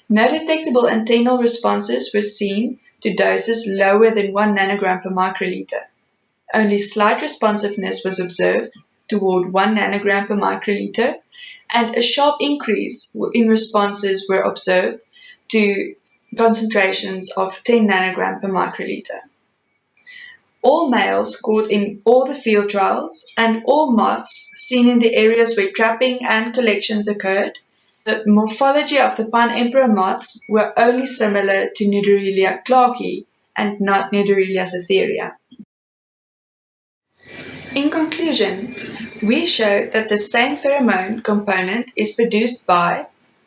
No detectable antennal responses were seen to doses lower than 1 nanogram per microliter. Only slight responsiveness was observed toward 1 nanogram per microliter, and a sharp increase in responses were observed to concentrations of 10 nanogram per microliter. All males scored in all the field trials, and all moths seen in the areas where trapping and collections occurred. The morphology of the pine emperor moths were only similar to Nudaurelia clarki and not Nudaurelia cytherea. In conclusion, we show that the same pheromone component is produced by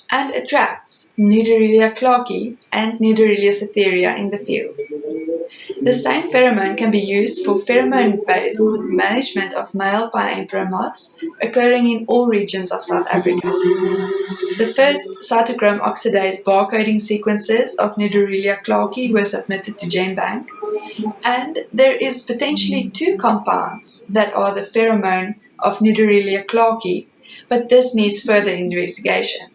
and attracts Nudaurelia clarki and Nudaurelia cytherea in the field. The same pheromone can be used for pheromone-based management of male pine emperor moths occurring in all regions of South Africa. The first cytochrome oxidase barcoding sequences of Nudaurelia clarki were submitted to GenBank, and there is potentially 2 compounds that are the pheromone of Nudaurelia clarki, but this needs further investigation.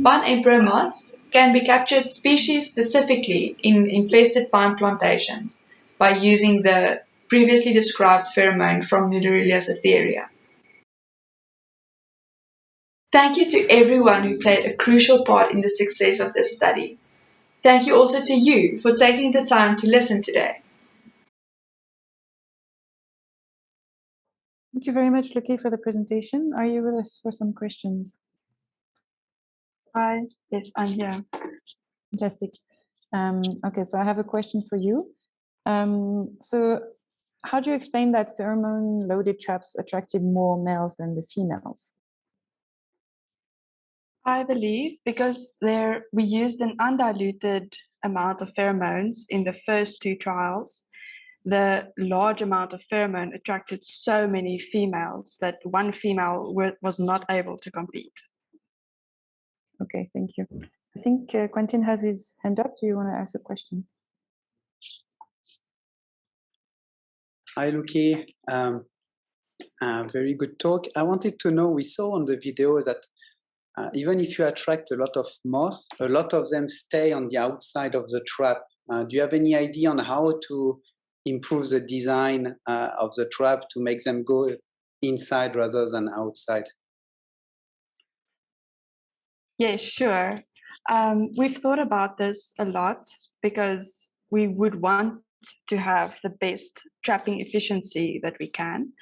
Pine emperor moths can be captured species-specifically in infested pine plantations by using the previously described pheromone from Nudaurelia cytherea. Thank you to everyone who played a crucial part in the success of this study. Thank you also to you for taking the time to listen today. Thank you very much, Luki, for the presentation. Are you with us for some questions? Hi, yes, I'm here. Fantastic. Okay, so I have a question for you. So how do you explain that pheromone-loaded traps attracted more males than the females? I believe because we used an undiluted amount of pheromones in the first 2 trials, the large amount of pheromone attracted so many females that one female was not able to compete. Okay, thank you. I think Quentin has his hand up. Do you want to ask a question? Hi, Luki. Very good talk. I wanted to know, we saw on the video that even if you attract a lot of moths, a lot of them stay on the outside of the trap. Do you have any idea on how to improve the design of the trap to make them go inside rather than outside? Yes, sure. We've thought about this a lot because we would want to have the best trapping efficiency that we can.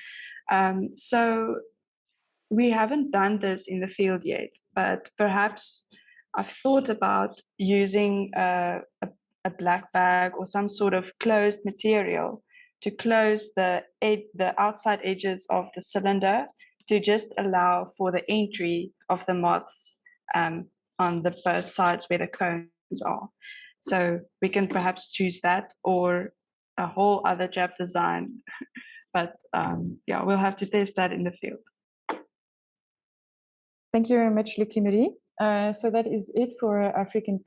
So we haven't done this in the field yet, but perhaps I've thought about using a black bag or some sort of closed material to close the outside edges of the cylinder to just allow for the entry of the moths on the both sides where the cones are. So we can perhaps choose that or a whole other trap design. But yeah, we'll have to test that in the field. Thank you very much, Luki-Marie. So that is it for African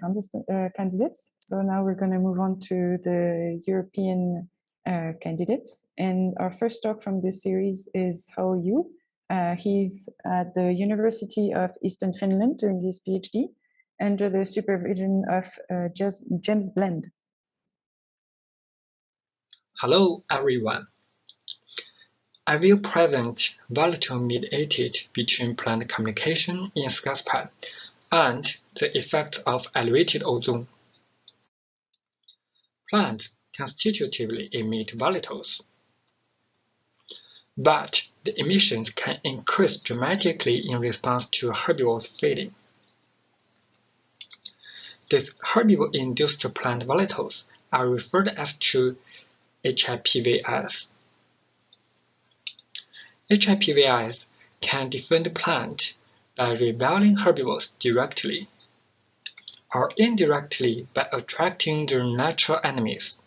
candidates. So now we're going to move on to the European candidates. And our first talk from this series is Hao Yu. He's at the University of Eastern Finland doing his PhD under the supervision of James Blend. Hello, everyone. I will present volatile-mediated between plant communication in Scots pine and the effects of elevated ozone. Plants constitutively emit volatiles, but the emissions can increase dramatically in response to herbivores feeding. These herbivore-induced plant volatiles are referred as to HIPVS. HIPVS can defend the plant by repelling herbivores directly or indirectly by attracting their natural enemies.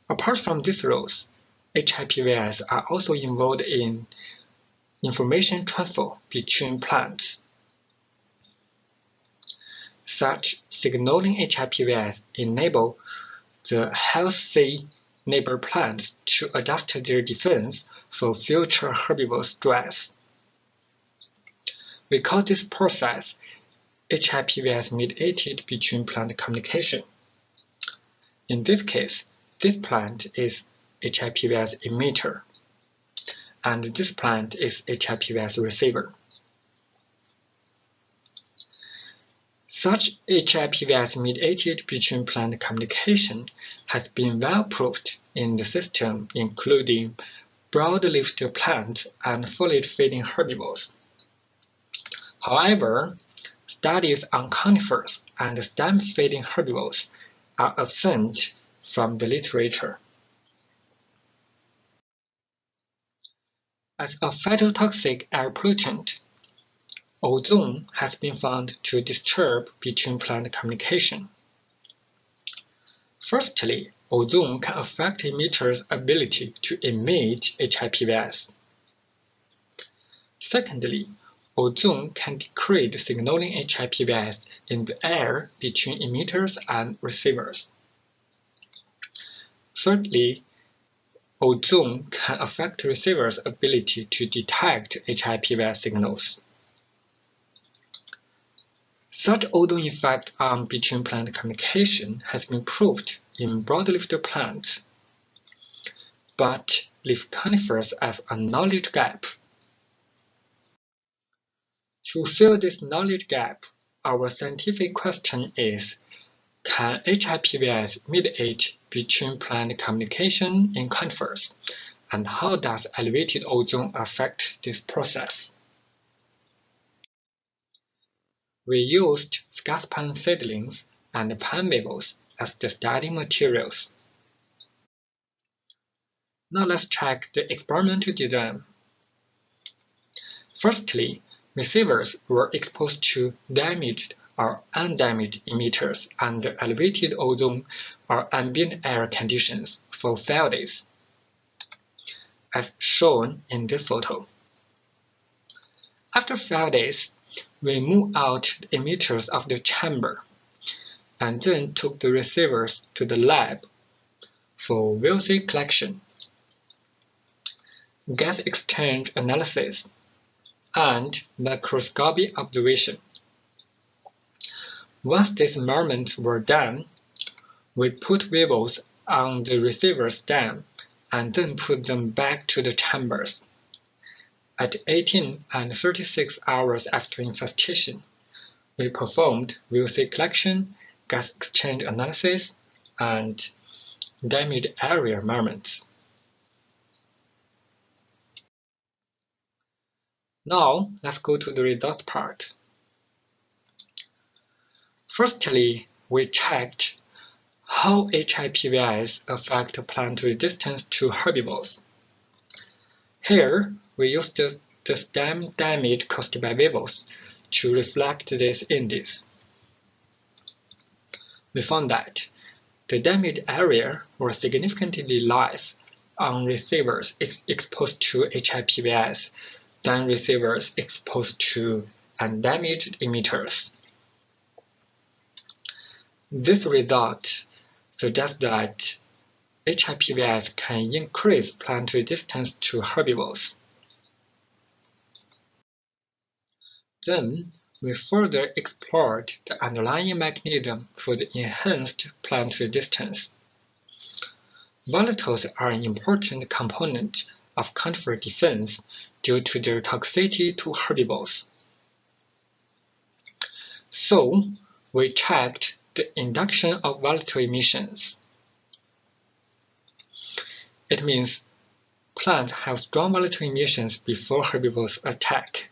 Apart from these roles, HIPVS are also involved in information transfer between plants. Such signaling HIPVS enable the healthy neighbor plants to adjust their defense for future herbivore stress. We call this process HIPVS-mediated between-plant communication. In this case, this plant is HIPVS emitter, and this plant is HIPVS receiver. Such HIPVS-mediated between-plant communication has been well proved in the system, including broad-leafed plants and foliage-feeding herbivores. However, studies on conifers and stem-feeding herbivores are absent from the literature. As a phytotoxic air pollutant, ozone has been found to disturb between-plant communication. Firstly, ozone can affect emitters' ability to emit HIPVS. Secondly, ozone can degrade signaling HIPVS in the air between emitters and receivers. Thirdly, ozone can affect receivers' ability to detect HIPVS signals. Such ozone effect on between-plant communication has been proved in broad-leafed plants, but leaf conifers as a knowledge gap. To fill this knowledge gap, our scientific question is, can HIPVS mediate between-plant communication in conifers, and how does elevated ozone affect this process? We used Scots pine seedlings and pine maples as the study materials. Now let's check the experimental design. Firstly, receivers were exposed to damaged or undamaged emitters under elevated ozone or ambient air conditions for 5 days, as shown in this photo. After 5 days, we moved out the emitters of the chamber and then took the receivers to the lab for VOC collection, gas exchange analysis, and microscopy observation. Once these measurements were done, we put vivels on the receiver's stem and then put them back to the chambers. At 18 and 36 hours after infestation, we performed VOC collection, gas exchange analysis, and damaged area measurements. Now, let's go to the results part. Firstly, we checked how HIPVS affect plant resistance to herbivores. Here, we used the stem damage caused by vivels to reflect this index. We found that the damaged area was significantly less on receivers exposed to HIPVS than receivers exposed to undamaged emitters. This result suggests that HIPVS can increase plant resistance to herbivores. Then, we further explored the underlying mechanism for the enhanced plant resistance. Volatiles are an important component of conifer defense due to their toxicity to herbivores. So, we checked the induction of volatile emissions. It means plants have strong volatile emissions before herbivores attack.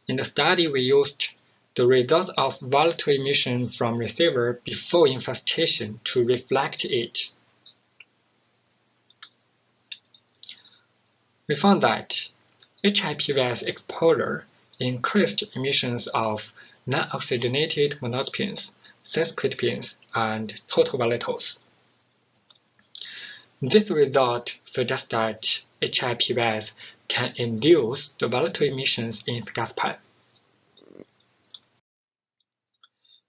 In the study, we used the results of volatile emission from receiver before infestation to reflect it. We found that HIPVS exposure increased emissions of non-oxygenated monodipines, sesquiterpenes, and total volatiles. This result suggests that HIPVS can induce the volatile emissions in Scots pine.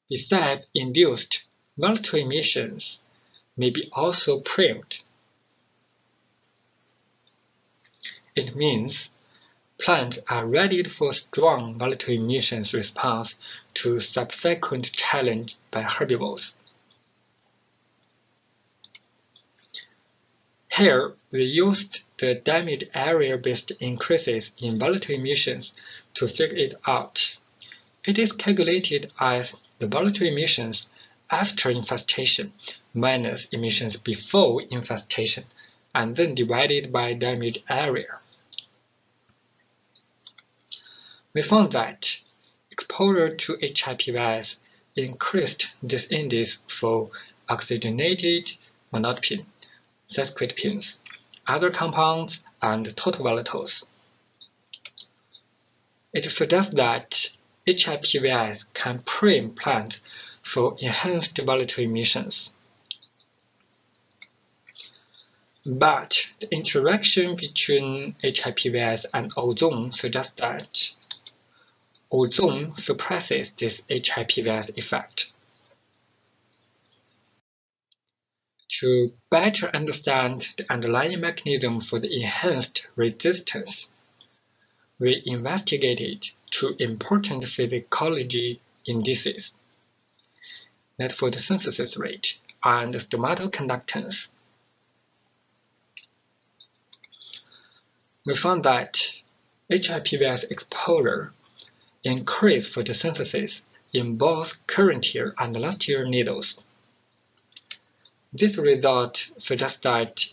Besides induced volatile emissions may be also primed. It means plants are ready for strong volatile emissions response to subsequent challenge by herbivores. Here, we used the damage area-based increases in volatile emissions to figure it out. It is calculated as the volatile emissions after infestation minus emissions before infestation, and then divided by damage area. We found that exposure to HIPVS increased this index for oxygenated monotropin, sesquiterpenes, other compounds, and total volatiles. It suggests that HIPVS can prime plants for enhanced volatile emissions. But the interaction between HIPVS and ozone suggests that ozone suppresses this HIPVS effect. To better understand the underlying mechanism for the enhanced resistance, we investigated two important physiology indices: net photosynthesis rate and stomatoconductance. We found that HIPVS exposure increased photosynthesis in both current year and last year needles. This result suggests that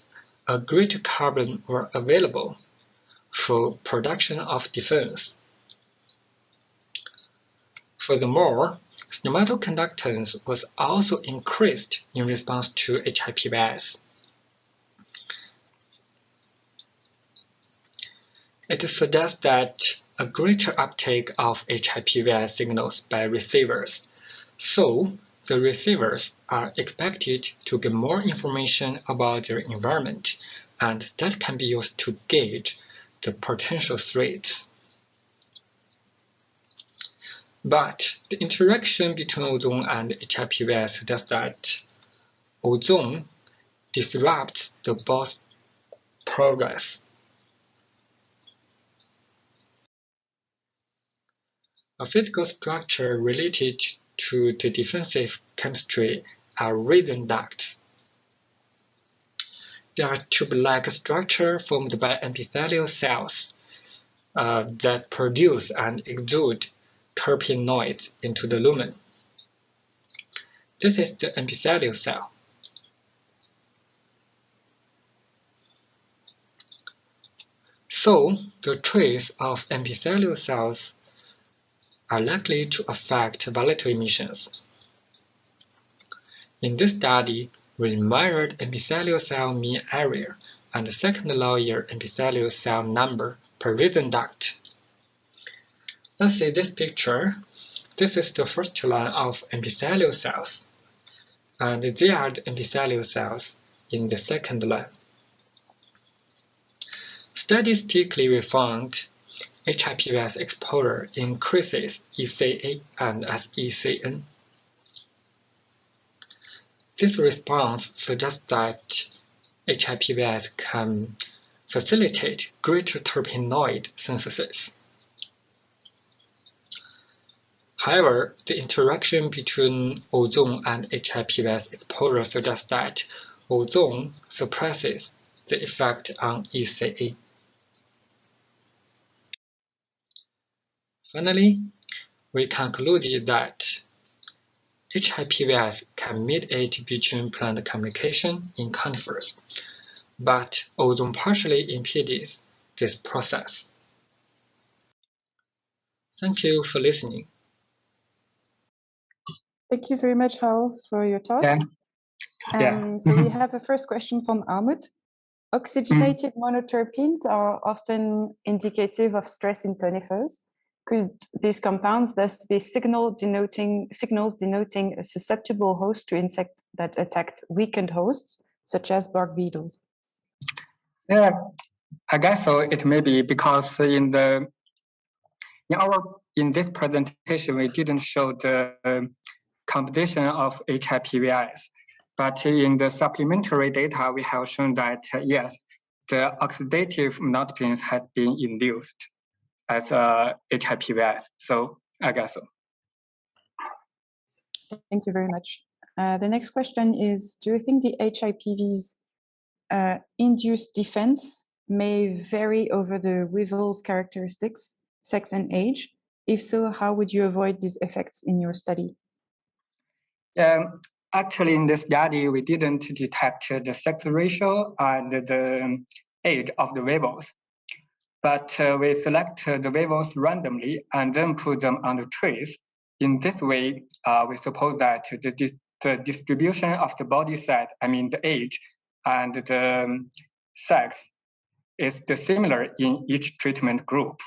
a greater carbon were available for production of defense. Furthermore, stomatoconductance was also increased in response to HIPVS. It suggests that a greater uptake of HIPVS signals by receivers, so the receivers are expected to get more information about their environment, and that can be used to gauge the potential threats. But the interaction between ozone and HIPVS suggests that ozone disrupts the both progress. A physical structure related to the defensive chemistry are resin ducts. They are tube-like structure formed by epithelial cells that produce and exude terpenoids into the lumen. This is the epithelial cell. So, the trace of epithelial cells are likely to affect volatile emissions. In this study, we measured epithelial cell mean area and second layer epithelial cell number per resin duct. Let's see this picture. This is the first line of epithelial cells, and they are the epithelial cells in the second line. Statistically, we found HIPVS exposure increases ECA and SECN. This response suggests that HIPVS can facilitate greater terpenoid synthesis. However, the interaction between ozone and HIPVS exposure suggests that ozone suppresses the effect on ECA. Finally, we concluded that HIPVS can mediate between plant communication in conifers, but ozone partially impedes this process. Thank you for listening. Thank you very much, Hao, for your talk. So we have a first question from Ahmed. Oxygenated monoterpenes are often indicative of stress in conifers. Could these compounds thus be signals denoting a susceptible host to insects that attack weakened hosts, such as bark beetles? Yeah, I guess so. It may be because in this presentation we didn't show the composition of HIPVIs. But in the supplementary data, we have shown that, yes, the oxidative monotropins has been induced as HIPVIs. So I guess so. Thank you very much. The next question is, do you think the HIPV's induced defense may vary over the weevil's characteristics, sex and age? If so, how would you avoid these effects in your study? Actually, in this study, we didn't detect the sex ratio and the age of the weevils. But we select the weevils randomly and then put them on the trees. In this way, we suppose that the distribution of the body set, I mean the age and the sex, is similar in each treatment group.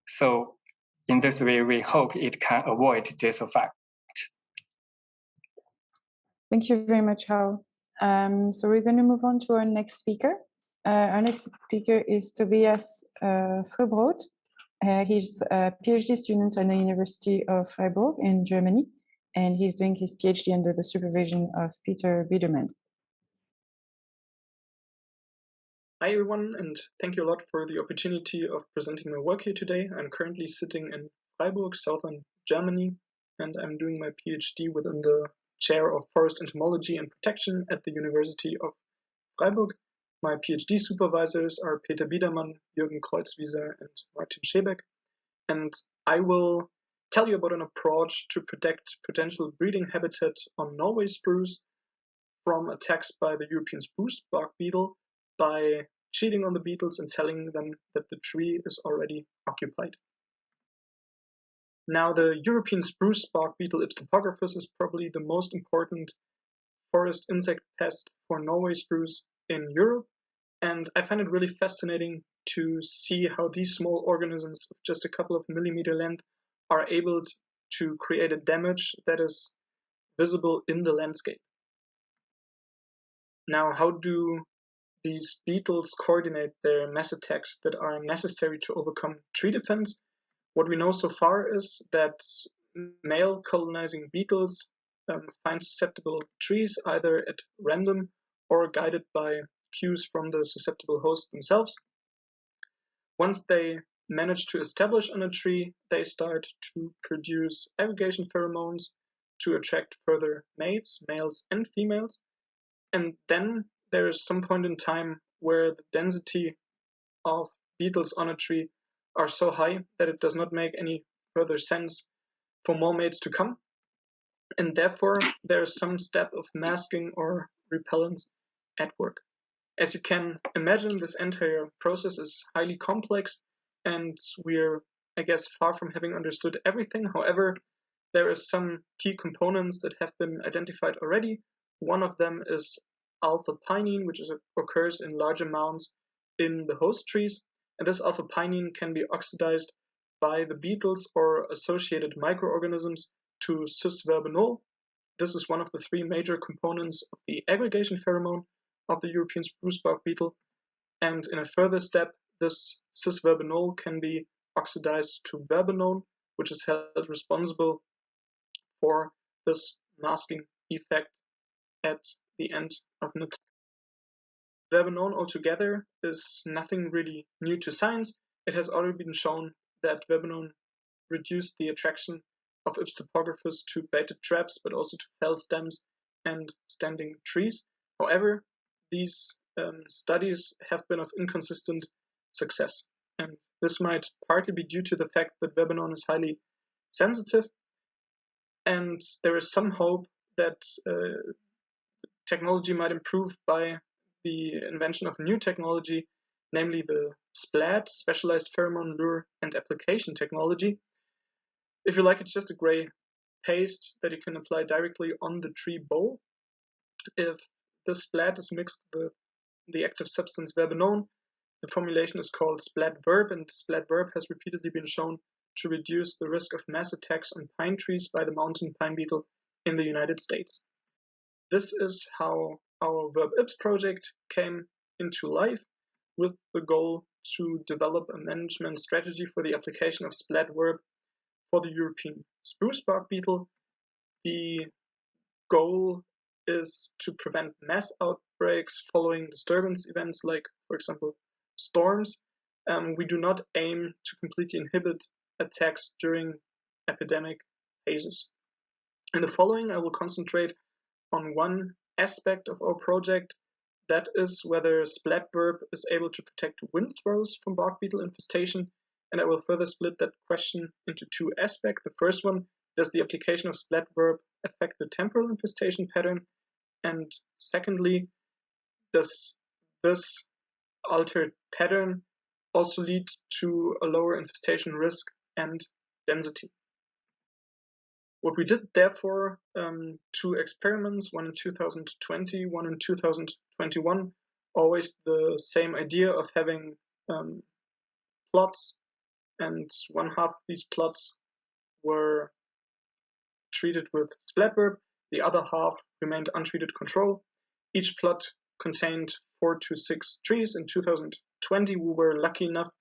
So in this way, we hope it can avoid this effect. Thank you very much, Hao. So we're going to move on to our next speaker. Our next speaker is Tobias Frühbrodt. He's a PhD student at the University of Freiburg in Germany, and he's doing his PhD under the supervision of Peter Biedermann. Hi everyone, and thank you a lot for the opportunity of presenting my work here today. I'm currently sitting in Freiburg, southern Germany, and I'm doing my PhD within the chair of forest entomology and protection at the University of Freiburg. My PhD supervisors are Peter Biedermann, Jürgen Kreuzwieser, and Martin Scheebeck. And I will tell you about an approach to protect potential breeding habitat on Norway spruce from attacks by the European spruce bark beetle by cheating on the beetles and telling them that the tree is already occupied. Now, the European spruce bark beetle Lepidoptera is probably the most important forest insect pest for Norway spruce in Europe, and I find it really fascinating to see how these small organisms of just a couple of millimeter length are able to create a damage that is visible in the landscape. Now, how do these beetles coordinate their mass attacks that are necessary to overcome tree defense? What we know so far is that male colonizing beetles find susceptible trees either at random or guided by cues from the susceptible host themselves. Once they manage to establish on a tree, they start to produce aggregation pheromones to attract further mates, males and females. And then there is some point in time where the density of beetles on a tree are so high that it does not make any further sense for more mates to come. And therefore, there is some step of masking or repellence at work. As you can imagine, this entire process is highly complex, and we're, I guess, far from having understood everything. However, there are some key components that have been identified already. One of them is alpha-pinene, which occurs in large amounts in the host trees. And this alpha-pinene can be oxidized by the beetles or associated microorganisms to cis-verbinol. This is one of the three major components of the aggregation pheromone of the European spruce bark beetle. And in a further step, this cis-verbinol can be oxidized to verbenone, which is held responsible for this masking effect at the end of an attack. Verbenone altogether is nothing really new to science. It has already been shown that verbenone reduced the attraction of Lepidoptera to baited traps, but also to fell stems and standing trees. However, these studies have been of inconsistent success. And this might partly be due to the fact that verbenone is highly sensitive. And there is some hope that technology might improve by the invention of new technology, namely the SPLAT, Specialized Pheromone Lure and Application Technology. If you like, it's just a gray paste that you can apply directly on the tree bole. If the SPLAT is mixed with the active substance verbenone, the formulation is called Splat Verb, and Splat Verb has repeatedly been shown to reduce the risk of mass attacks on pine trees by the mountain pine beetle in the United States. This is how our Verb-IPS project came into life, with the goal to develop a management strategy for the application of Splat Verb for the European spruce bark beetle. the goal is to prevent mass outbreaks following disturbance events like, for example, storms. We do not aim to completely inhibit attacks during epidemic phases. In the following, I will concentrate on one aspect of our project, that is whether Splat Verb is able to protect wind throws from bark beetle infestation, and I will further split that question into two aspects. The first one, does the application of Splat Verb affect the temporal infestation pattern? And secondly, does this altered pattern also lead to a lower infestation risk and density? What we did, therefore, two experiments, one in 2020, one in 2021, always the same idea of having plots, and one half of these plots were treated with Splat Verb, the other half remained untreated control. Each plot contained 4 to 6 trees. In 2020, we were lucky enough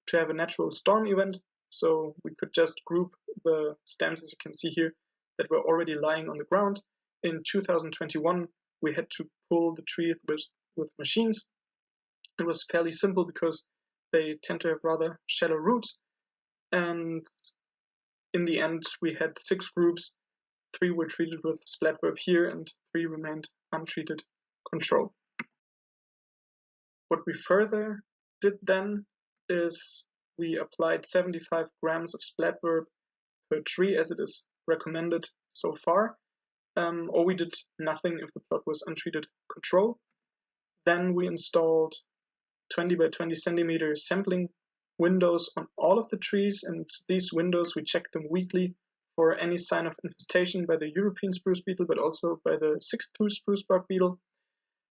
to have a natural storm event, so we could just group the stems, as you can see here, that were already lying on the ground. In 2021, we had to pull the tree with machines. It was fairly simple because they tend to have rather shallow roots, and in the end, we had 6 groups. 3 were treated with Splat Verb here, and 3 remained untreated control. What we further did then is we applied 75 grams of Splat Verb per tree, as it is recommended so far, or we did nothing if the plot was untreated control. Then we installed 20 by 20 centimeter sampling windows on all of the trees, and these windows, we checked them weekly for any sign of infestation by the European spruce beetle, but also by the 6th spruce bark beetle.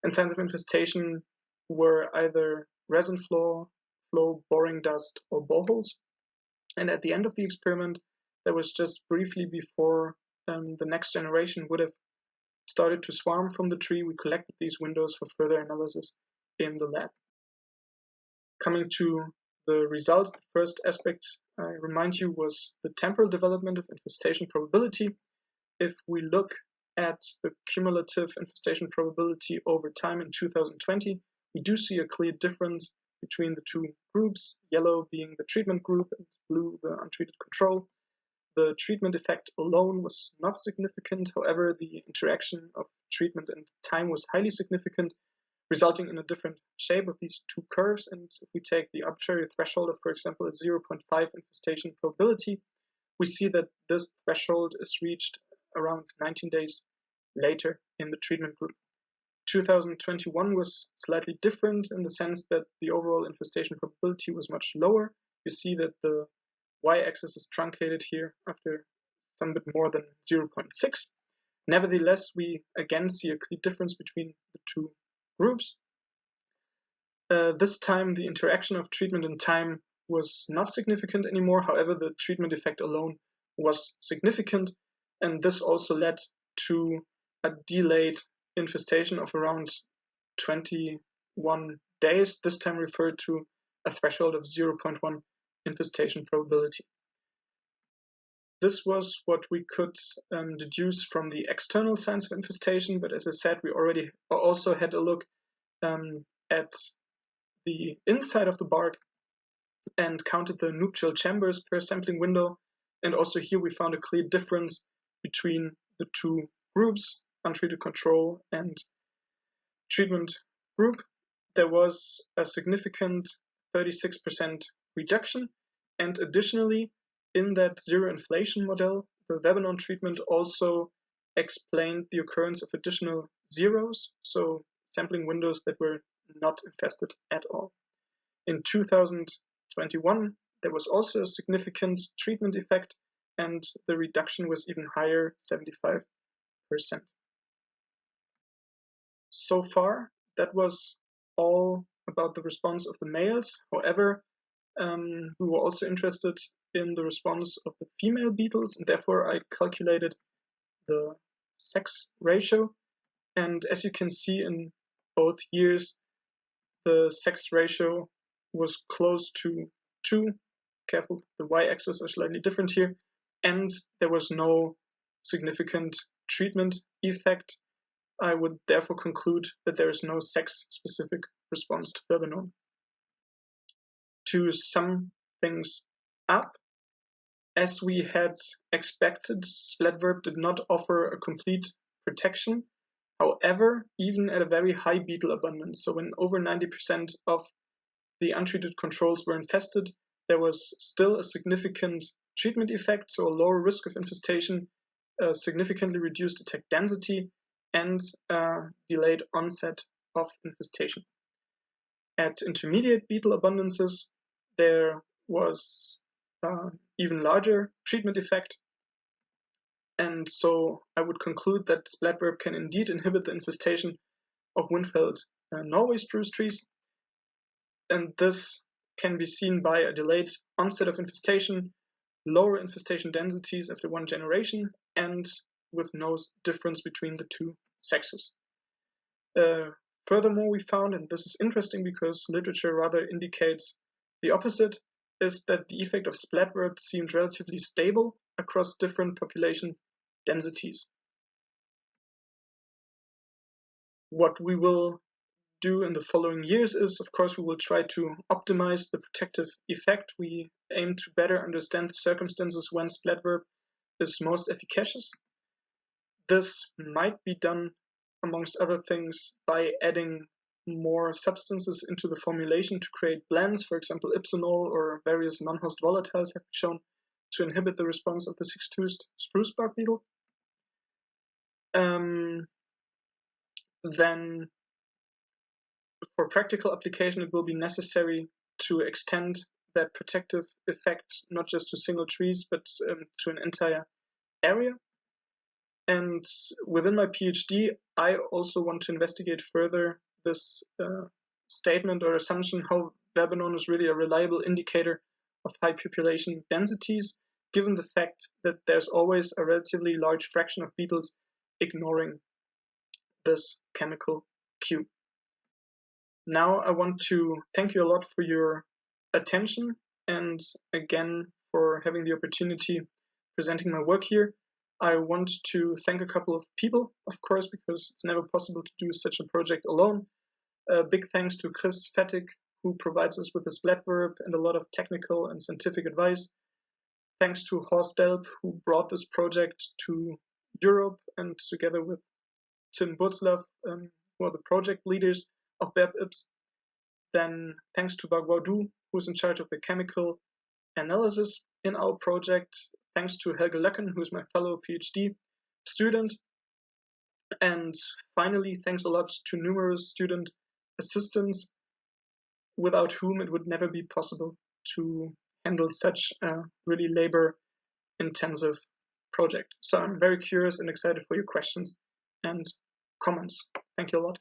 And signs of infestation were either resin flow, boring dust, or boreholes. And at the end of the experiment, that was just briefly before the next generation would have started to swarm from the tree, we collected these windows for further analysis in the lab. Coming to the results, the first aspect I remind you was the temporal development of infestation probability. If we look at the cumulative infestation probability over time in 2020, we do see a clear difference between the two groups, yellow being the treatment group and blue the untreated control. The treatment effect alone was not significant. However, the interaction of treatment and time was highly significant, resulting in a different shape of these two curves. And if we take the arbitrary threshold of, for example, a 0.5 infestation probability, we see that this threshold is reached around 19 days later in the treatment group. 2021 was slightly different in the sense that the overall infestation probability was much lower. You see that the y-axis is truncated here after some bit more than 0.6. Nevertheless, we again see a clear difference between the two groups. This time, the interaction of treatment and time was not significant anymore. However, the treatment effect alone was significant, and this also led to a delayed infestation of around 21 days, this time referred to a threshold of 0.1 infestation probability. This was what we could deduce from the external signs of infestation, but as I said, we already also had a look at the inside of the bark and counted the nuptial chambers per sampling window, and also here we found a clear difference between the two groups, untreated control and treatment group. There was a significant 36% reduction, and additionally, in that zero inflation model, the Webanon treatment also explained the occurrence of additional zeros, so sampling windows that were not infested at all. In 2021, there was also a significant treatment effect, and the reduction was even higher, 75%. So far, that was all about the response of the males. However, we were also interested in the response of the female beetles, and therefore I calculated the sex ratio. And as you can see in both years, the sex ratio was close to 2. Careful, the y-axis are slightly different here. And there was no significant treatment effect, I would therefore conclude that there is no sex-specific response to fheromone. To sum things up, as we had expected, Splat Verb did not offer a complete protection. However, even at a very high beetle abundance, so when over 90% of the untreated controls were infested, there was still a significant treatment effect, so a lower risk of infestation, a significantly reduced attack density, and delayed onset of infestation. At intermediate beetle abundances, there was even larger treatment effect. And so I would conclude that Splat Verb can indeed inhibit the infestation of wind-felled Norway spruce trees. And this can be seen by a delayed onset of infestation, lower infestation densities after one generation, and with no difference between the two sexes. Furthermore, we found, and this is interesting because literature rather indicates the opposite, is that the effect of Splat Verb seems relatively stable across different population densities. What we will do in the following years is, of course, we will try to optimize the protective effect. We aim to better understand the circumstances when Splat Verb is most efficacious. This might be done, amongst other things, by adding more substances into the formulation to create blends. For example, ipsonol or various non-host volatiles have been shown to inhibit the response of the six-toothed spruce bark beetle. Then for practical application, it will be necessary to extend that protective effect not just to single trees, but to an entire area. And within my PhD, I also want to investigate further this statement or assumption how verbenone is really a reliable indicator of high population densities, given the fact that there's always a relatively large fraction of beetles ignoring this chemical cue. Now I want to thank you a lot for your attention and again for having the opportunity presenting my work here. I want to thank a couple of people, of course, because it's never possible to do such a project alone. Big thanks to Chris Fettig, who provides us with the Splat Verb and a lot of technical and scientific advice. Thanks to Horst Delp, who brought this project to Europe, and together with Tim Butzlaff, who are the project leaders of BERB-IPS. Then thanks to Bagua Du, who's in charge of the chemical analysis in our project. Thanks to Helge Löcken, who is my fellow PhD student. And finally, thanks a lot to numerous student assistants, without whom it would never be possible to handle such a really labor-intensive project. So I'm very curious and excited for your questions and comments. Thank you a lot.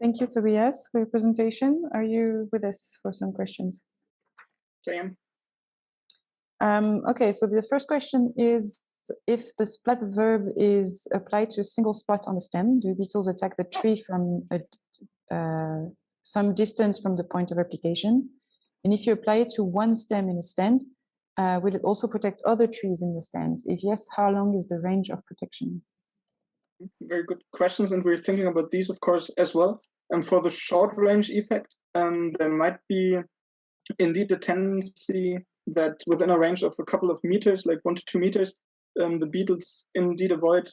Thank you, Tobias, for your presentation. Are you with us for some questions? I am. Okay, so the first question is, if the Splat Verb is applied to a single spot on the stem, do beetles attack the tree from some distance from the point of application? And if you apply it to one stem in a stand, will it also protect other trees in the stand? If yes, how long is the range of protection? Very good questions, and we're thinking about these, of course, as well. And for the short range effect, there might be indeed a tendency that within a range of a couple of meters, like 1 to 2 meters, the beetles indeed avoid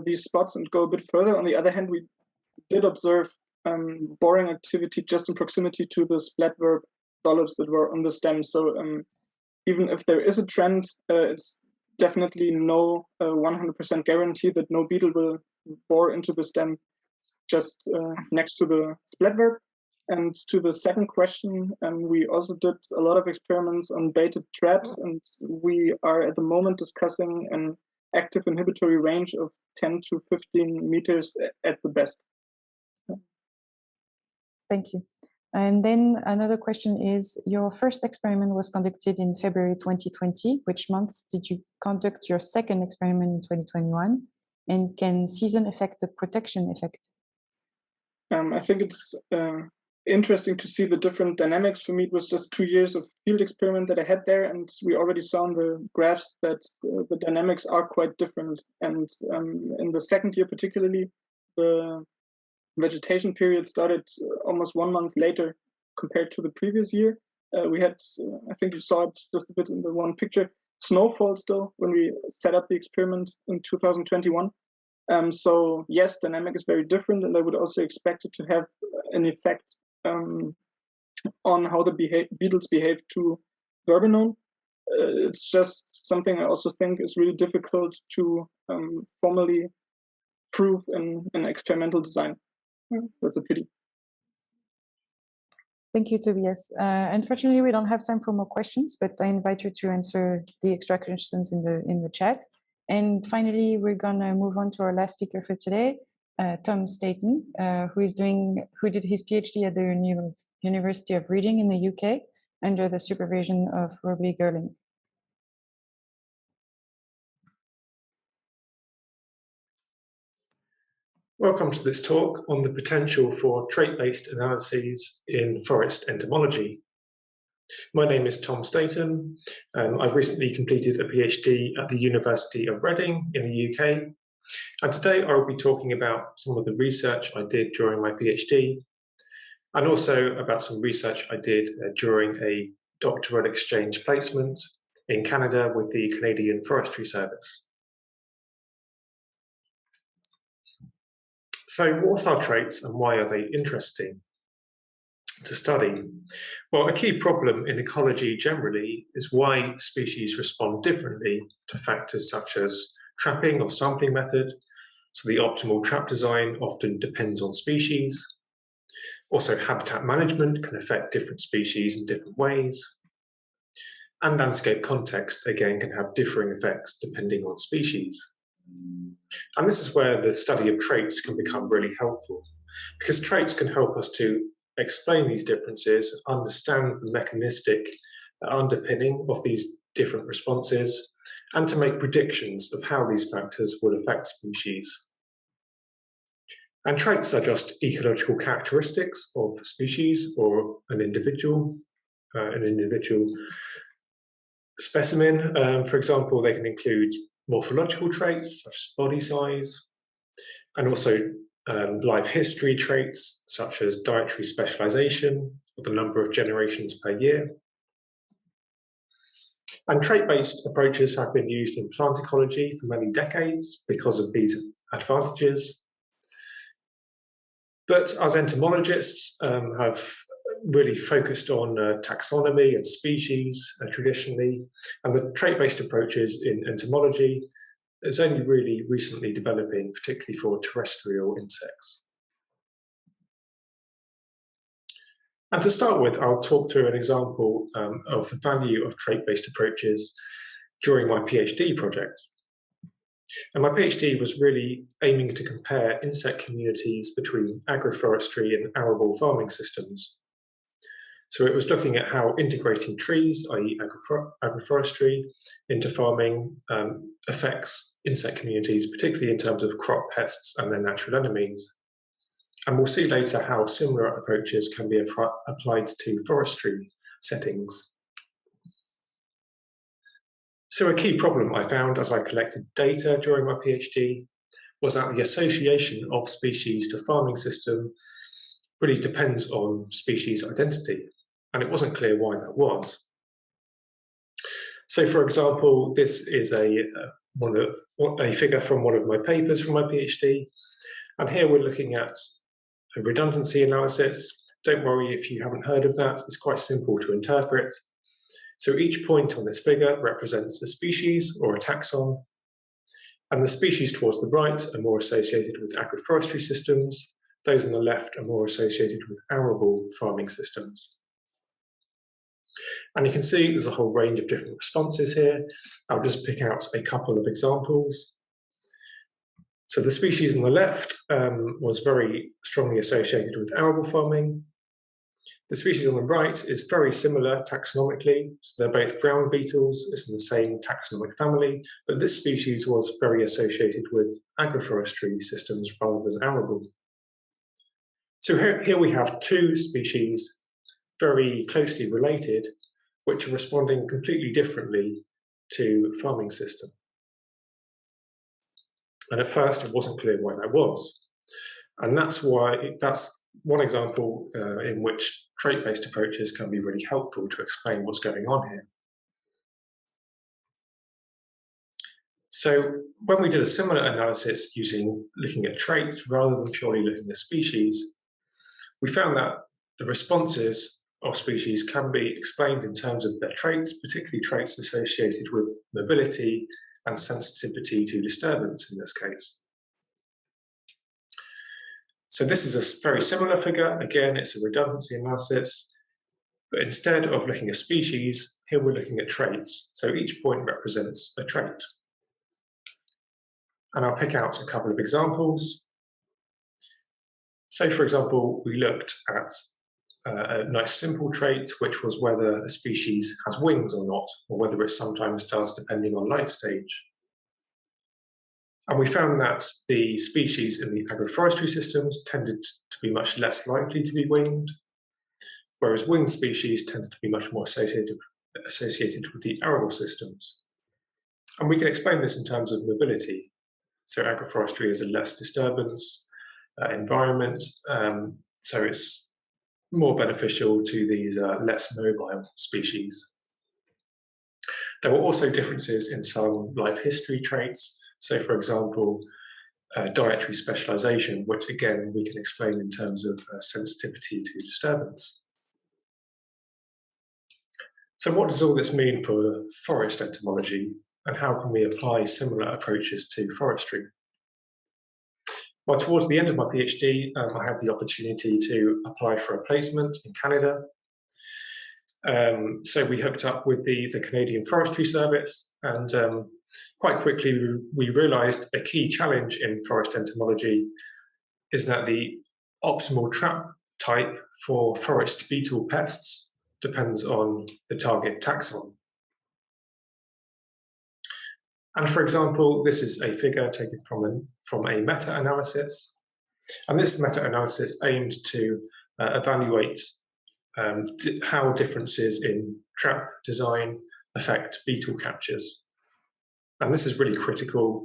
these spots and go a bit further. On the other hand, we did observe boring activity just in proximity to the Splat Verb dollops that were on the stem. So even if there is a trend, it's definitely no 100% guarantee that no beetle will bore into the stem just next to the Splat Verb. And to the second question, we also did a lot of experiments on baited traps, and we are at the moment discussing an active inhibitory range of 10 to 15 meters at the best. Thank you. And then another question is, your first experiment was conducted in February 2020. Which months did you conduct your second experiment in 2021? And can season affect the protection effect? I think it's interesting to see the different dynamics. For me, it was just 2 years of field experiment that I had there, and we already saw in the graphs that the dynamics are quite different. And in the second year particularly, the vegetation period started almost 1 month later compared to the previous year. We had, I think you saw it just a bit in the one picture, snowfall still when we set up the experiment in 2021. So yes, dynamic is very different, and I would also expect it to have an effect on how the beetles behave to verbenone. It's just something I also think is really difficult to formally prove in experimental design. That's a pity. Thank you, Tobias. Unfortunately, we don't have time for more questions, but I invite you to answer the extra questions in the chat. And finally, we're gonna move on to our last speaker for today, Tom Staton, who did his PhD at the University of Reading in the UK under the supervision of Robbie Gerling. Welcome to this talk on the potential for trait-based analyses in forest entomology. My name is Tom Staton. I've recently completed a PhD at the University of Reading in the UK. And today I will be talking about some of the research I did during my PhD, and also about some research I did during a doctoral exchange placement in Canada with the Canadian Forestry Service. So what are traits and why are they interesting to study? Well, a key problem in ecology generally is why species respond differently to factors such as trapping or sampling method. So the optimal trap design often depends on species. Also, habitat management can affect different species in different ways. And landscape context, again, can have differing effects depending on species. And this is where the study of traits can become really helpful, because traits can help us to explain these differences, understand the mechanistic underpinning of these different responses, and to make predictions of how these factors will affect species. And traits are just ecological characteristics of species or an individual specimen. For example, they can include morphological traits such as body size, and also life history traits such as dietary specialization or the number of generations per year. And trait-based approaches have been used in plant ecology for many decades because of these advantages. But as entomologists have really focused on taxonomy and species traditionally, and the trait-based approaches in entomology is only really recently developing, particularly for terrestrial insects. And to start with, I'll talk through an example of the value of trait-based approaches during my PhD project. And my PhD was really aiming to compare insect communities between agroforestry and arable farming systems. So it was looking at how integrating trees, i.e. agroforestry, into farming affects insect communities, particularly in terms of crop pests and their natural enemies. And we'll see later how similar approaches can be applied to forestry settings. So a key problem I found as I collected data during my PhD was that the association of species to farming system really depends on species identity, and it wasn't clear why that was. So for example, this is a figure from one of my papers from my PhD, and here we're looking at a redundancy analysis. Don't worry if you haven't heard of that, it's quite simple to interpret. So each point on this figure represents a species or a taxon, and the species towards the right are more associated with agroforestry systems. Those on the left are more associated with arable farming systems. And you can see there's a whole range of different responses here. I'll just pick out a couple of examples. So the species on the left was very strongly associated with arable farming. The species on the right is very similar taxonomically. So they're both ground beetles, it's in the same taxonomic family, but this species was very associated with agroforestry systems rather than arable. So here we have two species very closely related, which are responding completely differently to farming system. And at first it wasn't clear why that was. And that's one example in which trait-based approaches can be really helpful to explain what's going on here. So when we did a similar analysis looking at traits rather than purely looking at species, we found that the responses of species can be explained in terms of their traits, particularly traits associated with mobility and sensitivity to disturbance in this case. So this is a very similar figure. Again, it's a redundancy analysis, but instead of looking at species, here we're looking at traits. So each point represents a trait. And I'll pick out a couple of examples. So for example, we looked at a nice simple trait, which was whether a species has wings or not, or whether it sometimes does depending on life stage. And we found that the species in the agroforestry systems tended to be much less likely to be winged, whereas winged species tended to be much more associated with the arable systems. And we can explain this in terms of mobility. So agroforestry is a less disturbance environment, so it's more beneficial to these less mobile species. There were also differences in some life history traits. So for example, dietary specialization, which again, we can explain in terms of sensitivity to disturbance. So what does all this mean for forest entomology, and how can we apply similar approaches to forestry? Well, towards the end of my PhD, I had the opportunity to apply for a placement in Canada. So we hooked up with the Canadian Forestry Service, and quite quickly we realized a key challenge in forest entomology is that the optimal trap type for forest beetle pests depends on the target taxon. And for example, this is a figure taken from a meta-analysis. And this meta-analysis aimed to evaluate how differences in trap design affect beetle captures. And this is really critical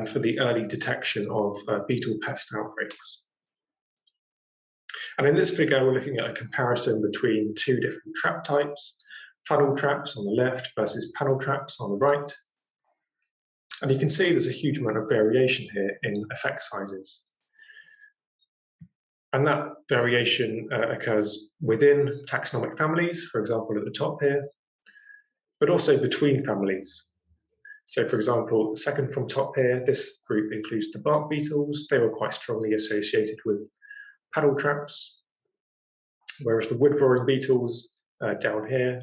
for the early detection of beetle pest outbreaks. And in this figure, we're looking at a comparison between two different trap types, funnel traps on the left versus panel traps on the right. And you can see there's a huge amount of variation here in effect sizes. And that variation occurs within taxonomic families, for example, at the top here, but also between families. So for example, the second from top here, this group includes the bark beetles. They were quite strongly associated with paddle traps, whereas the wood-boring beetles down here,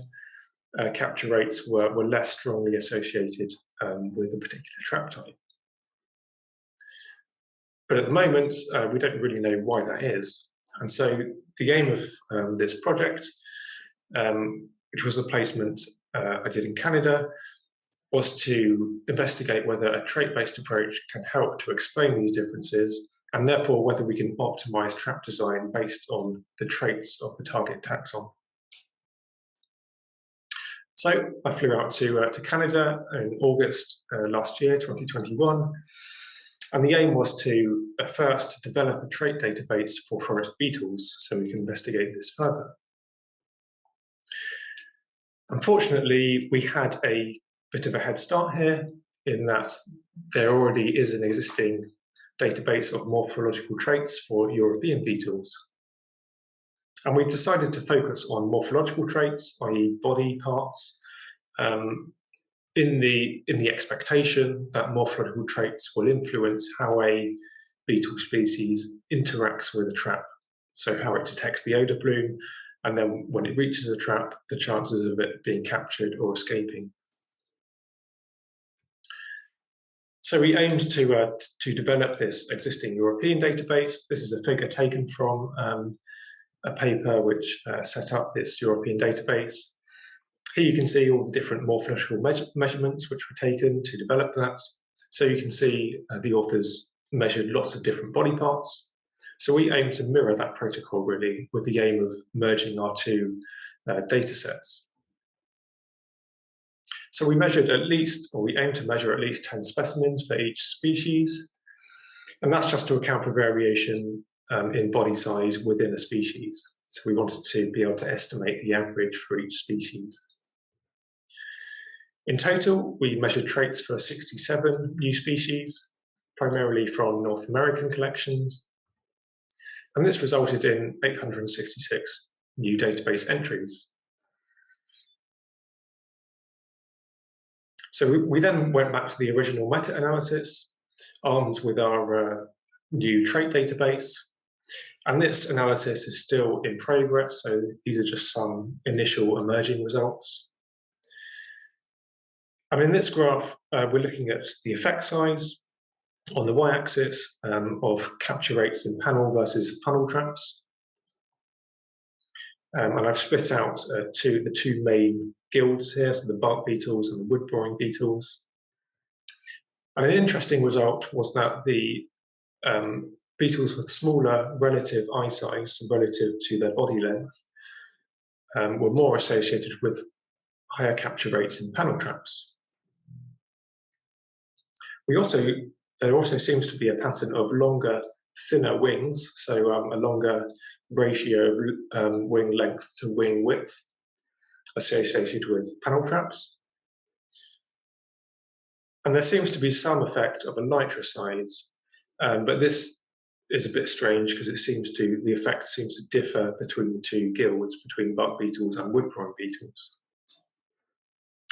capture rates were less strongly associated with a particular trap type. But at the moment, we don't really know why that is. And so the aim of this project, which was a placement I did in Canada, was to investigate whether a trait-based approach can help to explain these differences, and therefore whether we can optimize trap design based on the traits of the target taxon. So I flew out to Canada in August last year, 2021, and the aim was to first develop a trait database for forest beetles so we can investigate this further. Unfortunately, we had a bit of a head start here in that there already is an existing database of morphological traits for European beetles. And we decided to focus on morphological traits, i.e. body parts, in the expectation that morphological traits will influence how a beetle species interacts with a trap. So how it detects the odor plume, and then when it reaches a trap, the chances of it being captured or escaping. So we aimed to develop this existing European database. This is a figure taken from a paper which set up this European database. Here you can see all the different morphological measurements which were taken to develop that. So you can see the authors measured lots of different body parts. So we aim to mirror that protocol really, with the aim of merging our two data sets. So we measured at least, or we aim to measure at least 10 specimens for each species. And that's just to account for variation in body size within a species. So we wanted to be able to estimate the average for each species. In total, we measured traits for 67 new species, primarily from North American collections. And this resulted in 866 new database entries. So we then went back to the original meta-analysis, armed with our new trait database. And this analysis is still in progress, so these are just some initial emerging results. And in this graph, we're looking at the effect size on the y-axis of capture rates in panel versus funnel traps. And I've split out the two main guilds here, so the bark beetles and the wood-boring beetles. And an interesting result was that the beetles with smaller relative eye size relative to their body length were more associated with higher capture rates in panel traps. There also seems to be a pattern of longer, thinner wings, so a longer ratio of wing length to wing width associated with panel traps. And there seems to be some effect of a nitrosize, but this is a bit strange because the effect seems to differ between the two guilds, between bark beetles and wood-boring beetles.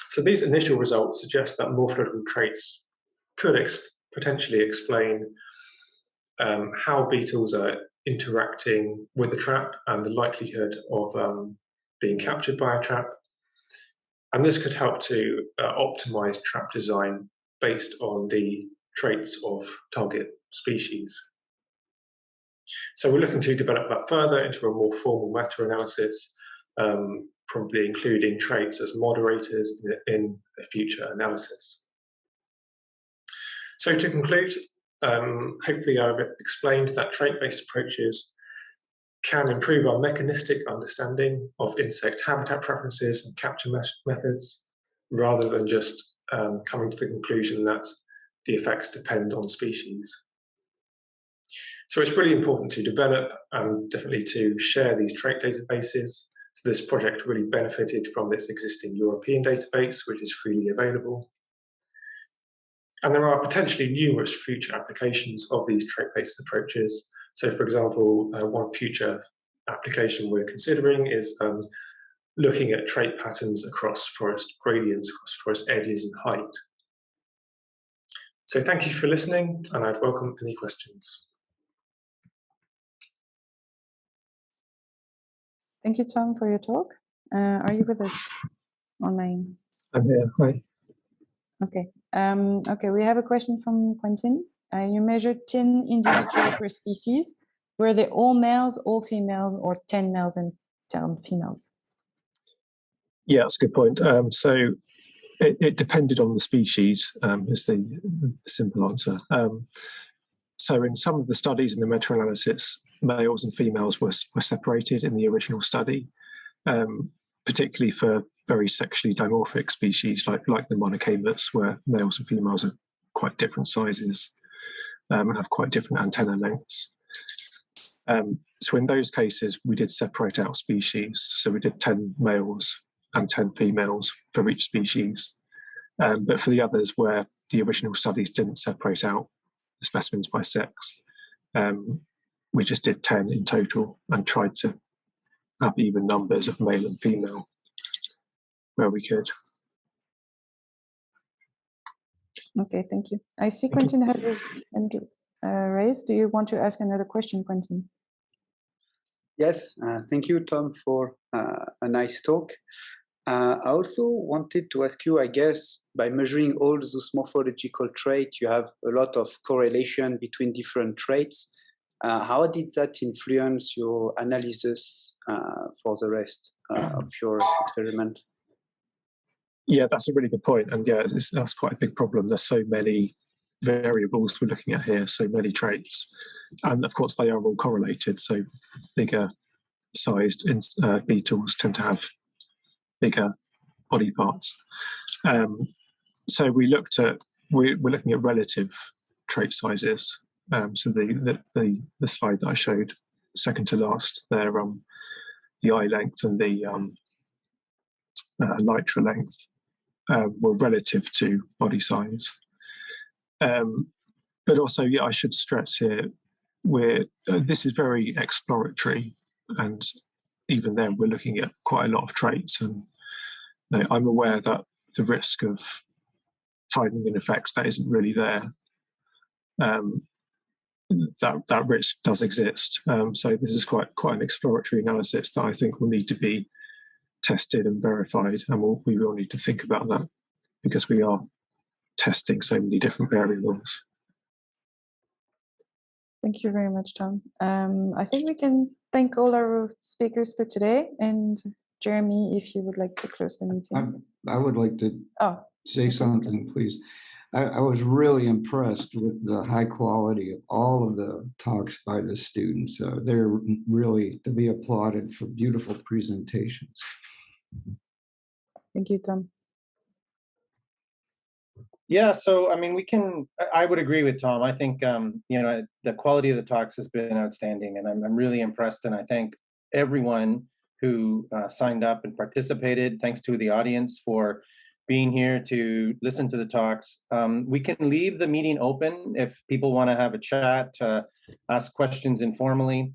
So these initial results suggest that morphological traits could potentially explain how beetles are interacting with the trap and the likelihood of being captured by a trap. And this could help to optimize trap design based on the traits of target species. So we're looking to develop that further into a more formal meta-analysis, probably including traits as moderators in a future analysis. So to conclude, hopefully I've explained that trait-based approaches can improve our mechanistic understanding of insect habitat preferences and capture methods, rather than just coming to the conclusion that the effects depend on species. So it's really important to develop and definitely to share these trait databases. So this project really benefited from this existing European database, which is freely available. And there are potentially numerous future applications of these trait-based approaches. So for example, one future application we're considering is looking at trait patterns across forest gradients, across forest edges and height. So thank you for listening, and I'd welcome any questions. Thank you, Tom, for your talk. Are you with us online? I'm here. Hi. Okay. Okay, we have a question from Quentin. You measured 10 individuals per species. Were they all males, all females, or 10 males and 10 females? Yeah, that's a good point. So it depended on the species, is the simple answer. So in some of the studies in the meta-analysis, males and females were separated in the original study, particularly for very sexually dimorphic species like the monocametes, where males and females are quite different sizes and have quite different antenna lengths. So in those cases, we did separate out species. So we did 10 males and 10 females for each species. But for the others where the original studies didn't separate out the specimens by sex, we just did 10 in total and tried to have even numbers of male and female where we could. Okay, thank you. I see Quentin has his hand raised. Do you want to ask another question, Quentin? Yes, thank you, Tom, for a nice talk. I also wanted to ask you, I guess, by measuring all those morphological traits, you have a lot of correlation between different traits. How did that influence your analysis for the rest of your experiment? Yeah, that's a really good point. And yeah, that's quite a big problem. There's so many variables we're looking at here, so many traits. And of course, they are all correlated. So bigger sized beetles tend to have bigger body parts. So we're looking at relative trait sizes. So the slide that I showed second to last, they're the eye length and the elytra length were relative to body size. But also, yeah, I should stress here, this is very exploratory, and even then we're looking at quite a lot of traits, and I'm aware that the risk of finding an effect that isn't really there, that risk does exist. So this is quite an exploratory analysis that I think will need to be tested and verified, and we will need to think about that because we are testing so many different variables. Thank you very much, Tom. I think we can thank all our speakers for today. And Jeremy, if you would like to close the meeting. I would like to say something, please. I was really impressed with the high quality of all of the talks by the students. They're really to be applauded for beautiful presentations. Thank you, Tom. Yeah, so I mean, I would agree with Tom. I think, the quality of the talks has been outstanding, and I'm really impressed, and I thank everyone who signed up and participated. Thanks to the audience for being here to listen to the talks. We can leave the meeting open if people want to have a chat, ask questions informally.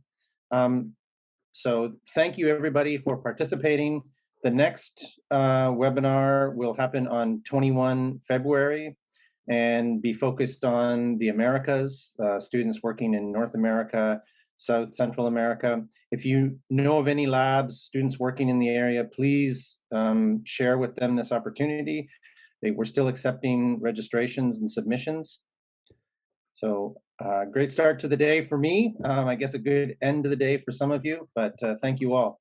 So thank you, everybody, for participating. The next webinar will happen on 21 February and be focused on the Americas, students working in North America, South Central America. If you know of any labs, students working in the area, please share with them this opportunity. We're still accepting registrations and submissions. So great start to the day for me. I guess a good end of the day for some of you, but thank you all.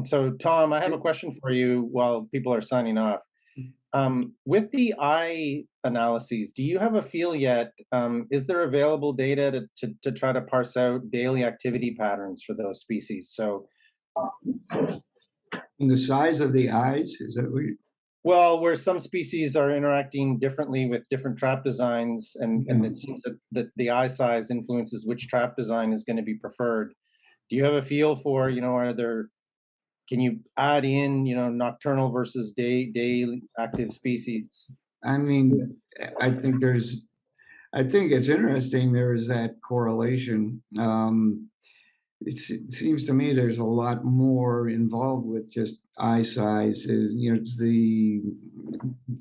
So, Tom, I have a question for you while people are signing off. With the eye analyses, do you have a feel yet? Is there available data to try to parse out daily activity patterns for those species? So, the size of the eyes, is that what you... Well, where some species are interacting differently with different trap designs, and it seems that the eye size influences which trap design is going to be preferred. Do you have a feel for, can you add in, nocturnal versus day active species? I mean, I think it's interesting there is that correlation. It seems to me there's a lot more involved with just eye size. It's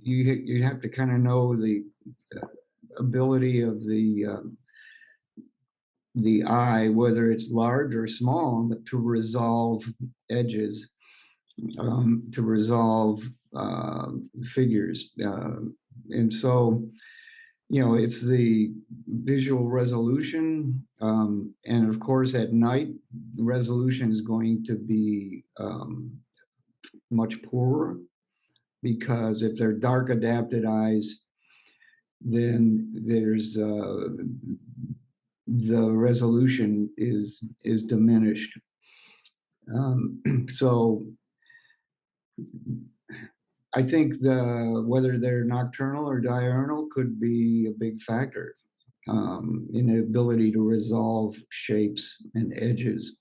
you have to kind of know the ability of the eye, whether it's large or small, to resolve edges, to resolve figures. And so, it's the visual resolution. And of course, at night, the resolution is going to be much poorer, because if they're dark adapted eyes, then there's the resolution is diminished. So I think whether they're nocturnal or diurnal could be a big factor in the ability to resolve shapes and edges.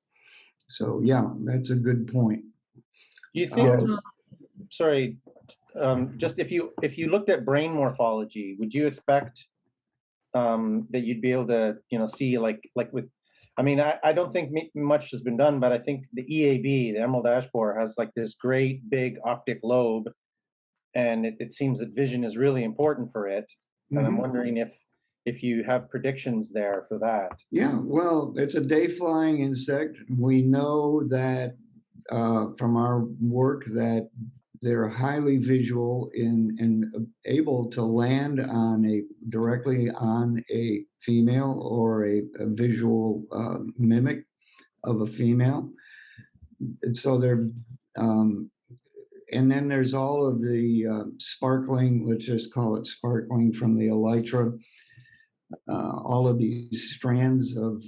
So yeah, that's a good point. Do you think? Sorry, just if you looked at brain morphology, would you expect that you'd be able to see like with? I mean, I don't think much has been done, but I think the EAB, the emerald ash borer, has like this great big optic lobe, and it seems that vision is really important for it. And I'm wondering if you have predictions there for that. Yeah, well, it's a day-flying insect. We know that from our work that they're highly visual and able to land directly on a female or a visual mimic of a female. And so they're and then there's all of the sparkling, let's just call it sparkling from the elytra, all of these strands of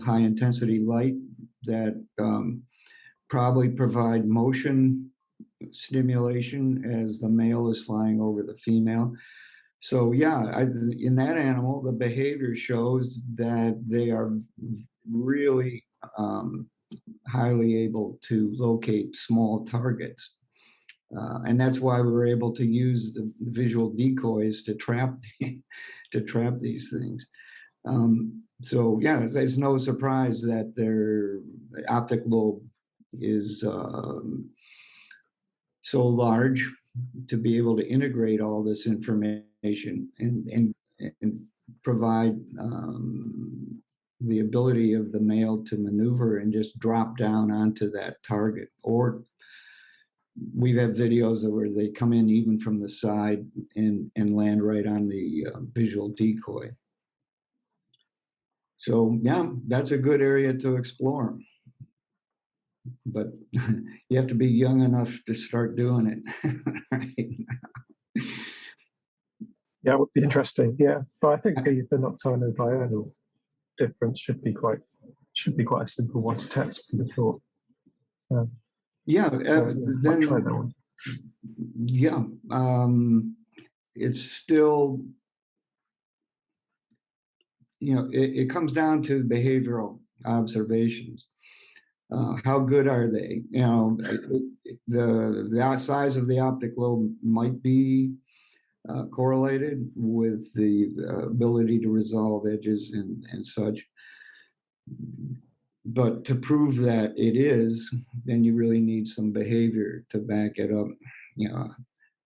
high intensity light that probably provide motion stimulation as the male is flying over the female. So yeah, in that animal, the behavior shows that they are really highly able to locate small targets. And that's why we were able to use the visual decoys to trap these things. So yeah, it's no surprise that their optic lobe is so large to be able to integrate all this information and provide the ability of the male to maneuver and just drop down onto that target. Or we've had videos where they come in even from the side and land right on the visual decoy. So yeah, that's a good area to explore. But you have to be young enough to start doing it. Right? Yeah, it would be interesting. Yeah, but I think the nocturnal diurnal difference should be quite a simple one to test. I thought. Yeah, then try that one. Yeah, it's still, it comes down to behavioral observations. How good are they? The size of the optic lobe might be correlated with the ability to resolve edges and such. But to prove that it is, then you really need some behavior to back it up.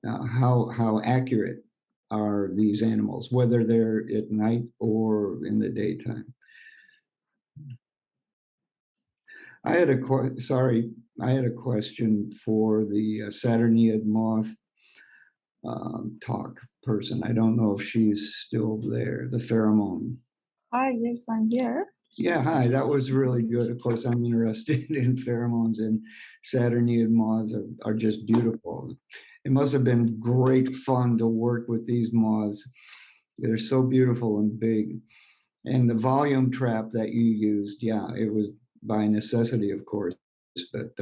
How accurate are these animals, whether they're at night or in the daytime? I had a question for the Saturniidae moth talk person. I don't know if she's still there. The pheromone. Hi, yes, I'm here. Yeah, hi. That was really good. Of course, I'm interested in pheromones, and Saturniidae moths are just beautiful. It must have been great fun to work with these moths. They're so beautiful and big. And the volume trap that you used, yeah, it was by necessity, of course. But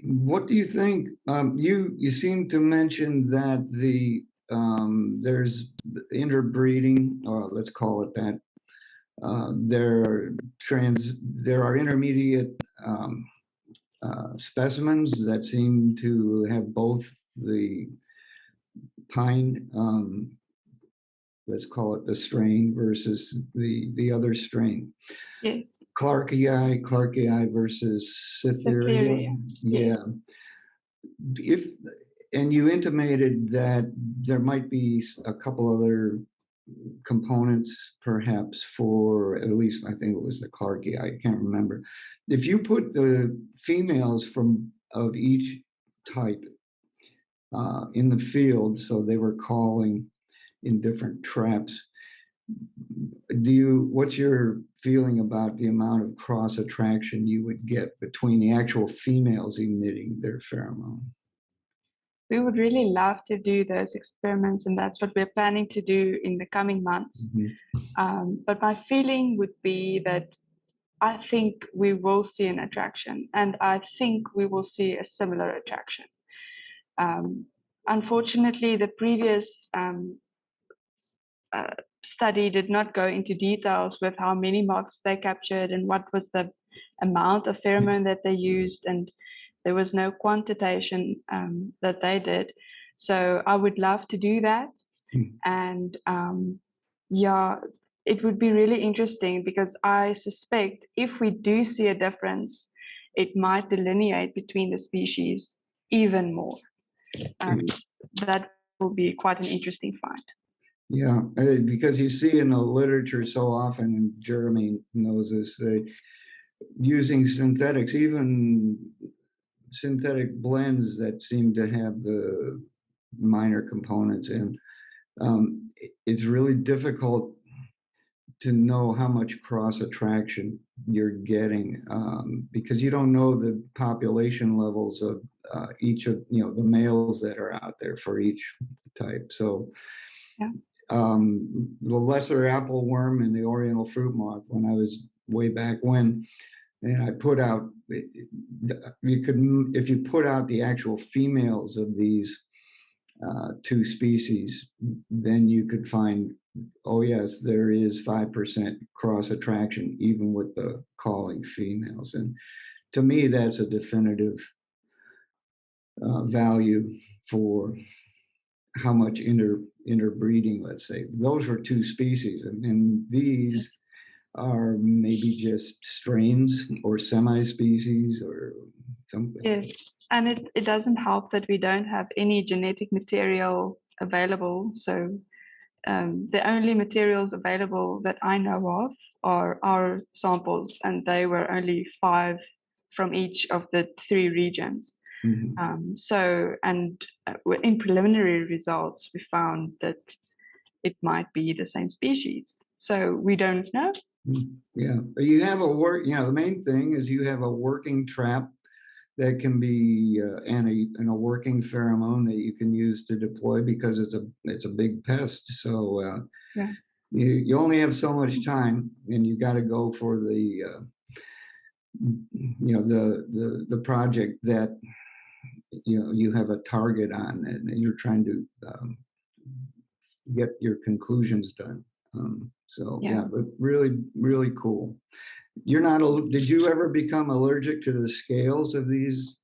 what do you think? You seem to mention that there's interbreeding, or let's call it that. There are intermediate specimens that seem to have both the pine, let's call it the strain, versus the other strain. Yes. Clarki versus Cytherea. Yeah. Yes. And you intimated that there might be a couple other components, perhaps, for at least, I think it was the clarki, I can't remember. If you put the females of each type in the field, so they were calling in different traps, what's your feeling about the amount of cross attraction you would get between the actual females emitting their pheromone? We would really love to do those experiments, and that's what we're planning to do in the coming months. Mm-hmm. But my feeling would be that I think we will see an attraction, and I think we will see a similar attraction. Unfortunately, the previous study did not go into details with how many moths they captured and what was the amount of pheromone that they used, and there was no quantitation that they did. So I would love to do that. And yeah, it would be really interesting, because I suspect if we do see a difference, it might delineate between the species even more. That will be quite an interesting find. Yeah, because you see in the literature so often, and Jeremy knows this, using synthetics, even synthetic blends that seem to have the minor components in, it's really difficult to know how much cross attraction you're getting, because you don't know the population levels of each of the males that are out there for each type. So Yeah. the lesser apple worm and the oriental fruit moth, when I was way back when, and I put out, you could, if you put out the actual females of these two species, then you could find, oh yes, there is 5% cross attraction even with the calling females. And to me, that's a definitive value for how much interbreeding, let's say. Those were two species, and these are maybe just strains or semi-species or something. Yes, and it doesn't help that we don't have any genetic material available. So the only materials available that I know of are our samples, and they were only 5 from each of the 3 regions. Mm-hmm. In preliminary results, we found that it might be the same species. So we don't know. Yeah, you have the main thing is you have a working trap that can be and a working pheromone that you can use to deploy, because it's a big pest. So yeah. you only have so much time, and you got to go for the the project that you have a target on, and you're trying to get your conclusions done. Yeah, but really, really cool. You're not, did you ever become allergic to the scales of these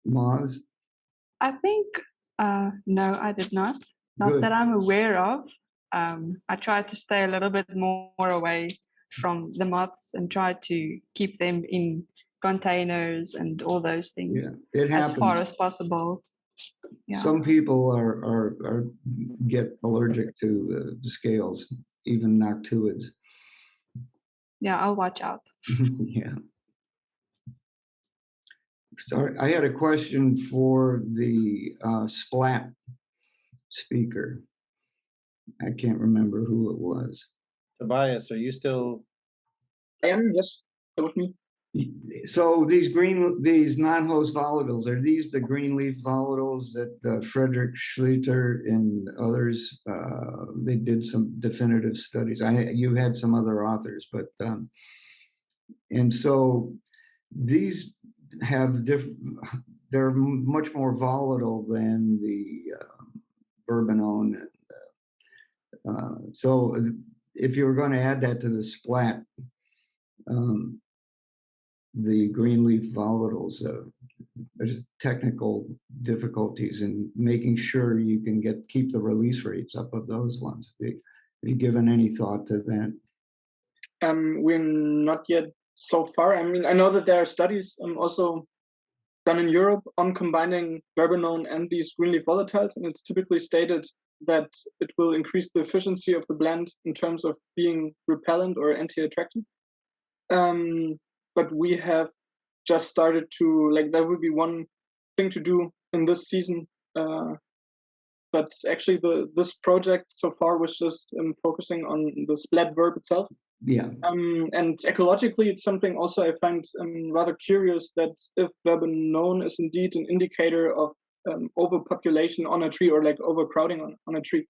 moths? I think, no, I did not. Not Good. that I'm aware of. I tried to stay a little bit more away from the moths and try to keep them in containers and all those things. Yeah, it happens. As far as possible. Yeah. Some people are get allergic to the scales, even noctuids. Yeah, I'll watch out. Yeah. I had a question for the Splat speaker. I can't remember who it was. Tobias, are you still? I am, yes. That was me. So these non-host volatiles, are these the green leaf volatiles that Frederick Schlitter and others, they did some definitive studies. You had some other authors, but and so these have they're much more volatile than the verbenone. So if you were going to add that to the Splat, the green leaf volatiles, there's technical difficulties in making sure you can keep the release rates up of those ones. Have you given any thought to that? We're not yet so far. I mean, I know that there are studies also done in Europe on combining verbenone and these green leaf volatiles, and it's typically stated that it will increase the efficiency of the blend in terms of being repellent or anti-attractant. But we have just started to, that would be one thing to do in this season. But actually this project so far was just focusing on the Splat Verb itself. Yeah. And ecologically, it's something also I find rather curious, that if verbenone is indeed an indicator of overpopulation on a tree, or overcrowding on a tree,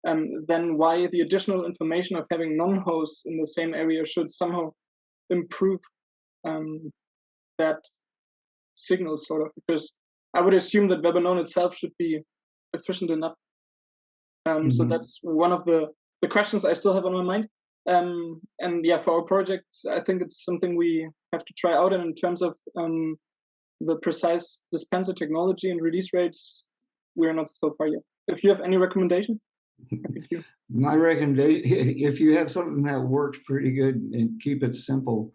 then why the additional information of having non-hosts in the same area should somehow improve that signal, sort of, because I would assume that verbenone itself should be efficient enough. So that's one of the questions I still have on my mind. And yeah, for our project, I think it's something we have to try out. And in terms of the precise dispenser technology and release rates, we're not so far yet. If you have any recommendation, my recommendation, if you have something that works pretty good, and keep it simple,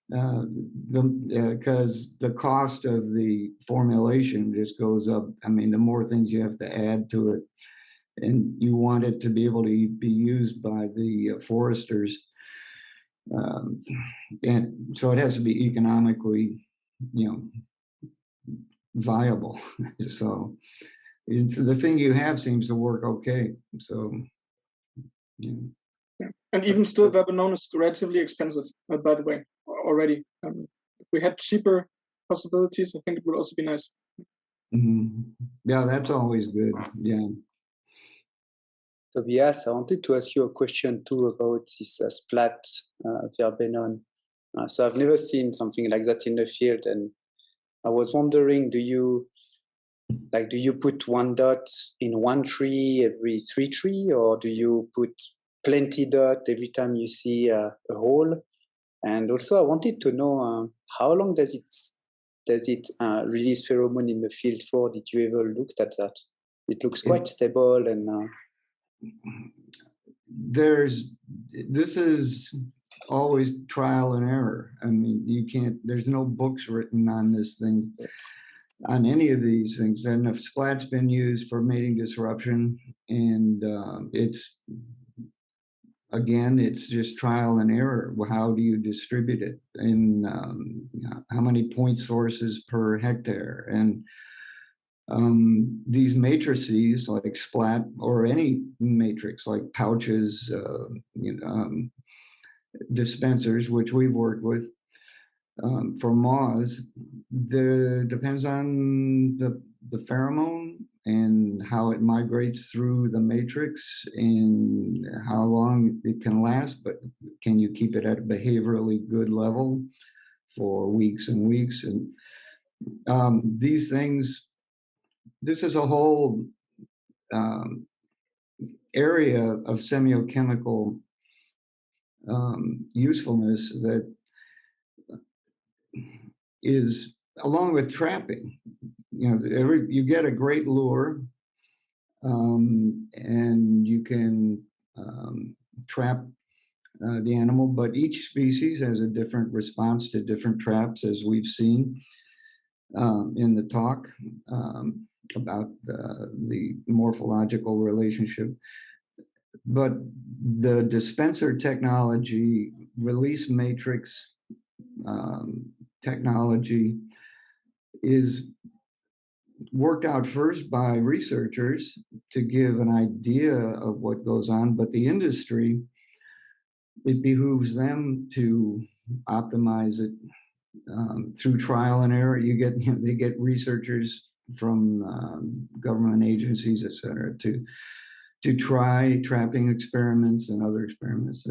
because the cost of the formulation just goes up. I mean, the more things you have to add to it, and you want it to be able to be used by the foresters, and so it has to be economically, viable. So it's the thing you have seems to work okay. So yeah. And even still, Verbenone is relatively expensive, by the way, already. If we had cheaper possibilities, I think it would also be nice. Yeah, that's always good. Yeah. Tobias, I wanted to ask you a question too about this Splat Verbenone. So I've never seen something like that in the field, and I was wondering, do you put one dot in one tree every 3 trees, or do you put plenty dot every time you see a hole? And also, I wanted to know how long does it release pheromone in the field for? Did you ever look at that? It looks quite stable, and this is always trial and error. I mean, you can't. There's no books written on this thing, on any of these things. And if Splat's been used for mating disruption, and it's just trial and error. How do you distribute it, and how many point sources per hectare? And these matrices like Splat, or any matrix like pouches, dispensers, which we've worked with for moths, depends on the pheromone and how it migrates through the matrix and how long it can last. But can you keep it at a behaviorally good level for weeks and weeks? And these things, this is a whole area of semiochemical usefulness that is, along with trapping. You get a great lure, and you can trap the animal, but each species has a different response to different traps, as we've seen in the talk about the morphological relationship. But the dispenser technology, release matrix technology, is worked out first by researchers to give an idea of what goes on, but the industry, it behooves them to optimize it through trial and error. They get researchers from government agencies, et cetera, to try trapping experiments and other experiments.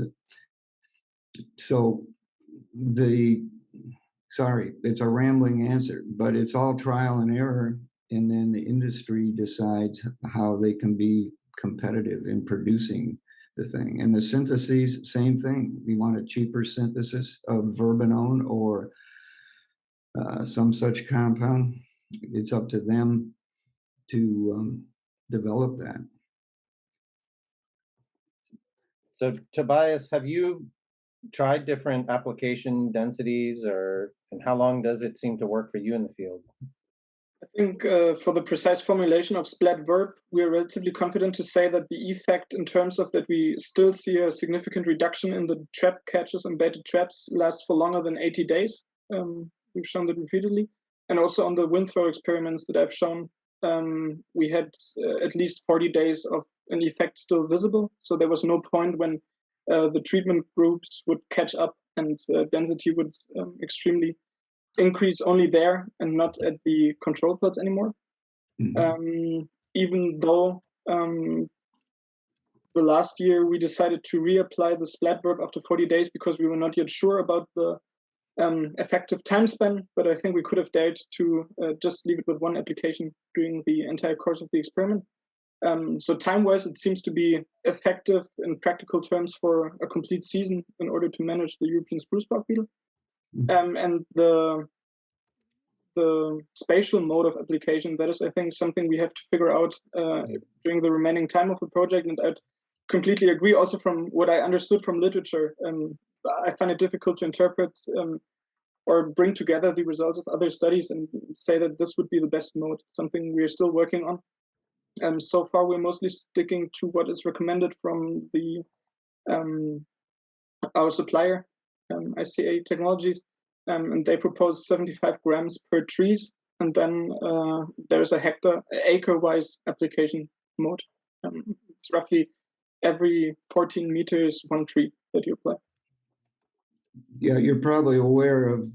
Sorry, it's a rambling answer, but it's all trial and error, and then the industry decides how they can be competitive in producing the thing. And the syntheses, same thing. You want a cheaper synthesis of Verbenone or some such compound, it's up to them to develop that. So Tobias, have you tried different application densities, and how long does it seem to work for you in the field? I think for the precise formulation of Splat Verb, we are relatively confident to say that the effect in terms of that we still see a significant reduction in the trap catches and baited traps lasts for longer than 80 days. We've shown that repeatedly. And also on the wind throw experiments that I've shown, we had at least 40 days of an effect still visible. So there was no point when the treatment groups would catch up and density would extremely increase only there and not at the control plots anymore. Even though the last year we decided to reapply the Splat Verb after 40 days because we were not yet sure about the effective time span, but I think we could have dared to just leave it with one application during the entire course of the experiment. So time-wise, it seems to be effective in practical terms for a complete season in order to manage the European spruce bark beetle. And the spatial mode of application, that is, I think, something we have to figure out during the remaining time of the project. And I'd completely agree also from what I understood from literature. I find it difficult to interpret or bring together the results of other studies and say that this would be the best mode, something we're still working on. So far, we're mostly sticking to what is recommended from the our supplier, ICA Technologies, and they propose 75 grams per trees, and then there's a acre-wise application mode. It's roughly every 14 meters, one tree that you apply. Yeah, you're probably aware of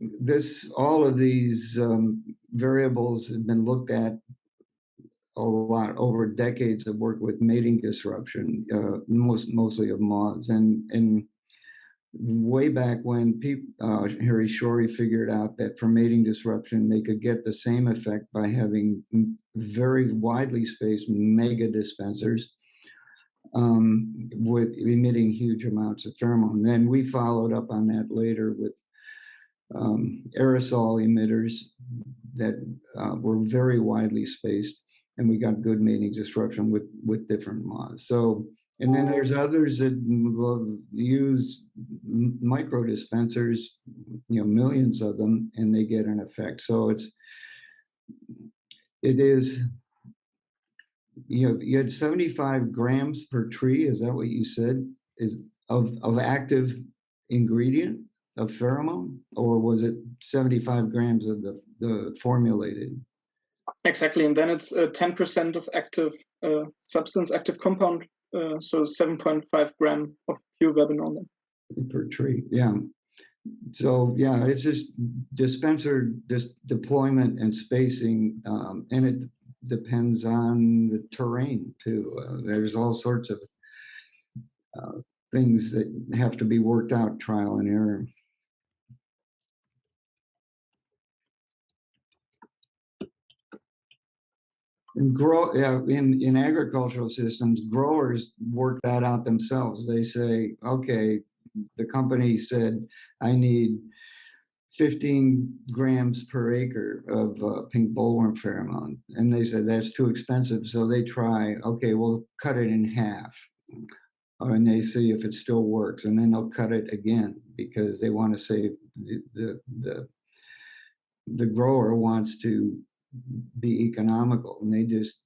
this. All of these variables have been looked at a lot over decades of work with mating disruption, mostly of moths, and way back when Harry Shorey figured out that for mating disruption they could get the same effect by having very widely spaced mega dispensers with emitting huge amounts of pheromone. Then we followed up on that later with aerosol emitters that were very widely spaced, and we got good mating disruption with different moths. So, and then there's others that use micro dispensers, millions of them, and they get an effect. So it is, you had 75 grams per tree. Is that what you said? Is of active ingredient of pheromone, or was it 75 grams of the formulated? Exactly, and then it's 10% of active substance, active compound, so 7.5 gram of pure webinar per tree. Yeah. So yeah, it's just dispenser deployment and spacing, and it depends on the terrain too. There's all sorts of things that have to be worked out, trial and error. And in agricultural systems, growers work that out themselves. They say, okay, the company said I need 15 grams per acre of pink bollworm pheromone, and they said that's too expensive. So they try, okay, we'll cut it in half, and they see if it still works, and then they'll cut it again because they want to save the grower wants to be economical, and they just,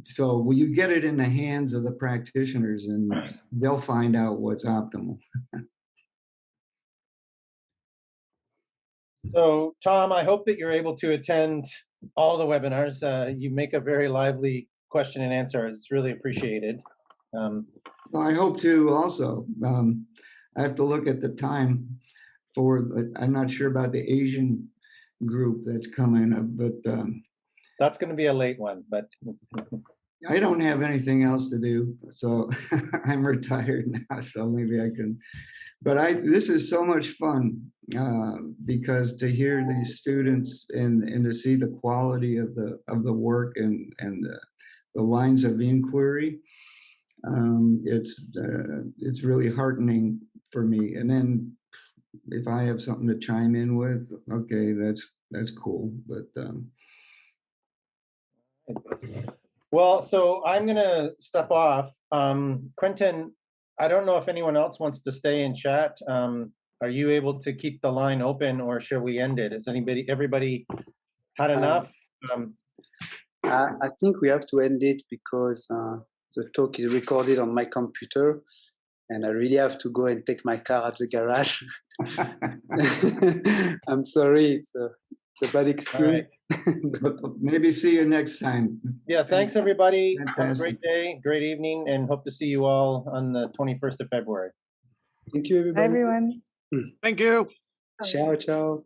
so when you get it in the hands of the practitioners, and they'll find out what's optimal. So Tom, I hope that you're able to attend all the webinars. You make a very lively question and answer. It's really appreciated. Well, I hope to also. I have to look at the time for, I'm not sure about the Asian group that's coming up, but that's going to be a late one. But I don't have anything else to do, so I'm retired now, so maybe I can. But this is so much fun because to hear these students and to see the quality of the work and the lines of inquiry, it's really heartening for me. And then if I have something to chime in with, okay, that's cool. But well, so I'm gonna step off. Quentin, I don't know if anyone else wants to stay and chat. Are you able to keep the line open, or should we end it? Has everybody had enough? I think we have to end it because the talk is recorded on my computer, and I really have to go and take my car at the garage. I'm sorry, it's a bad excuse. But maybe see you next time. Yeah, thanks everybody. Fantastic. Have a great day, great evening, and hope to see you all on the 21st of February. Thank you, everybody. Bye, everyone. Thank you. Ciao, ciao.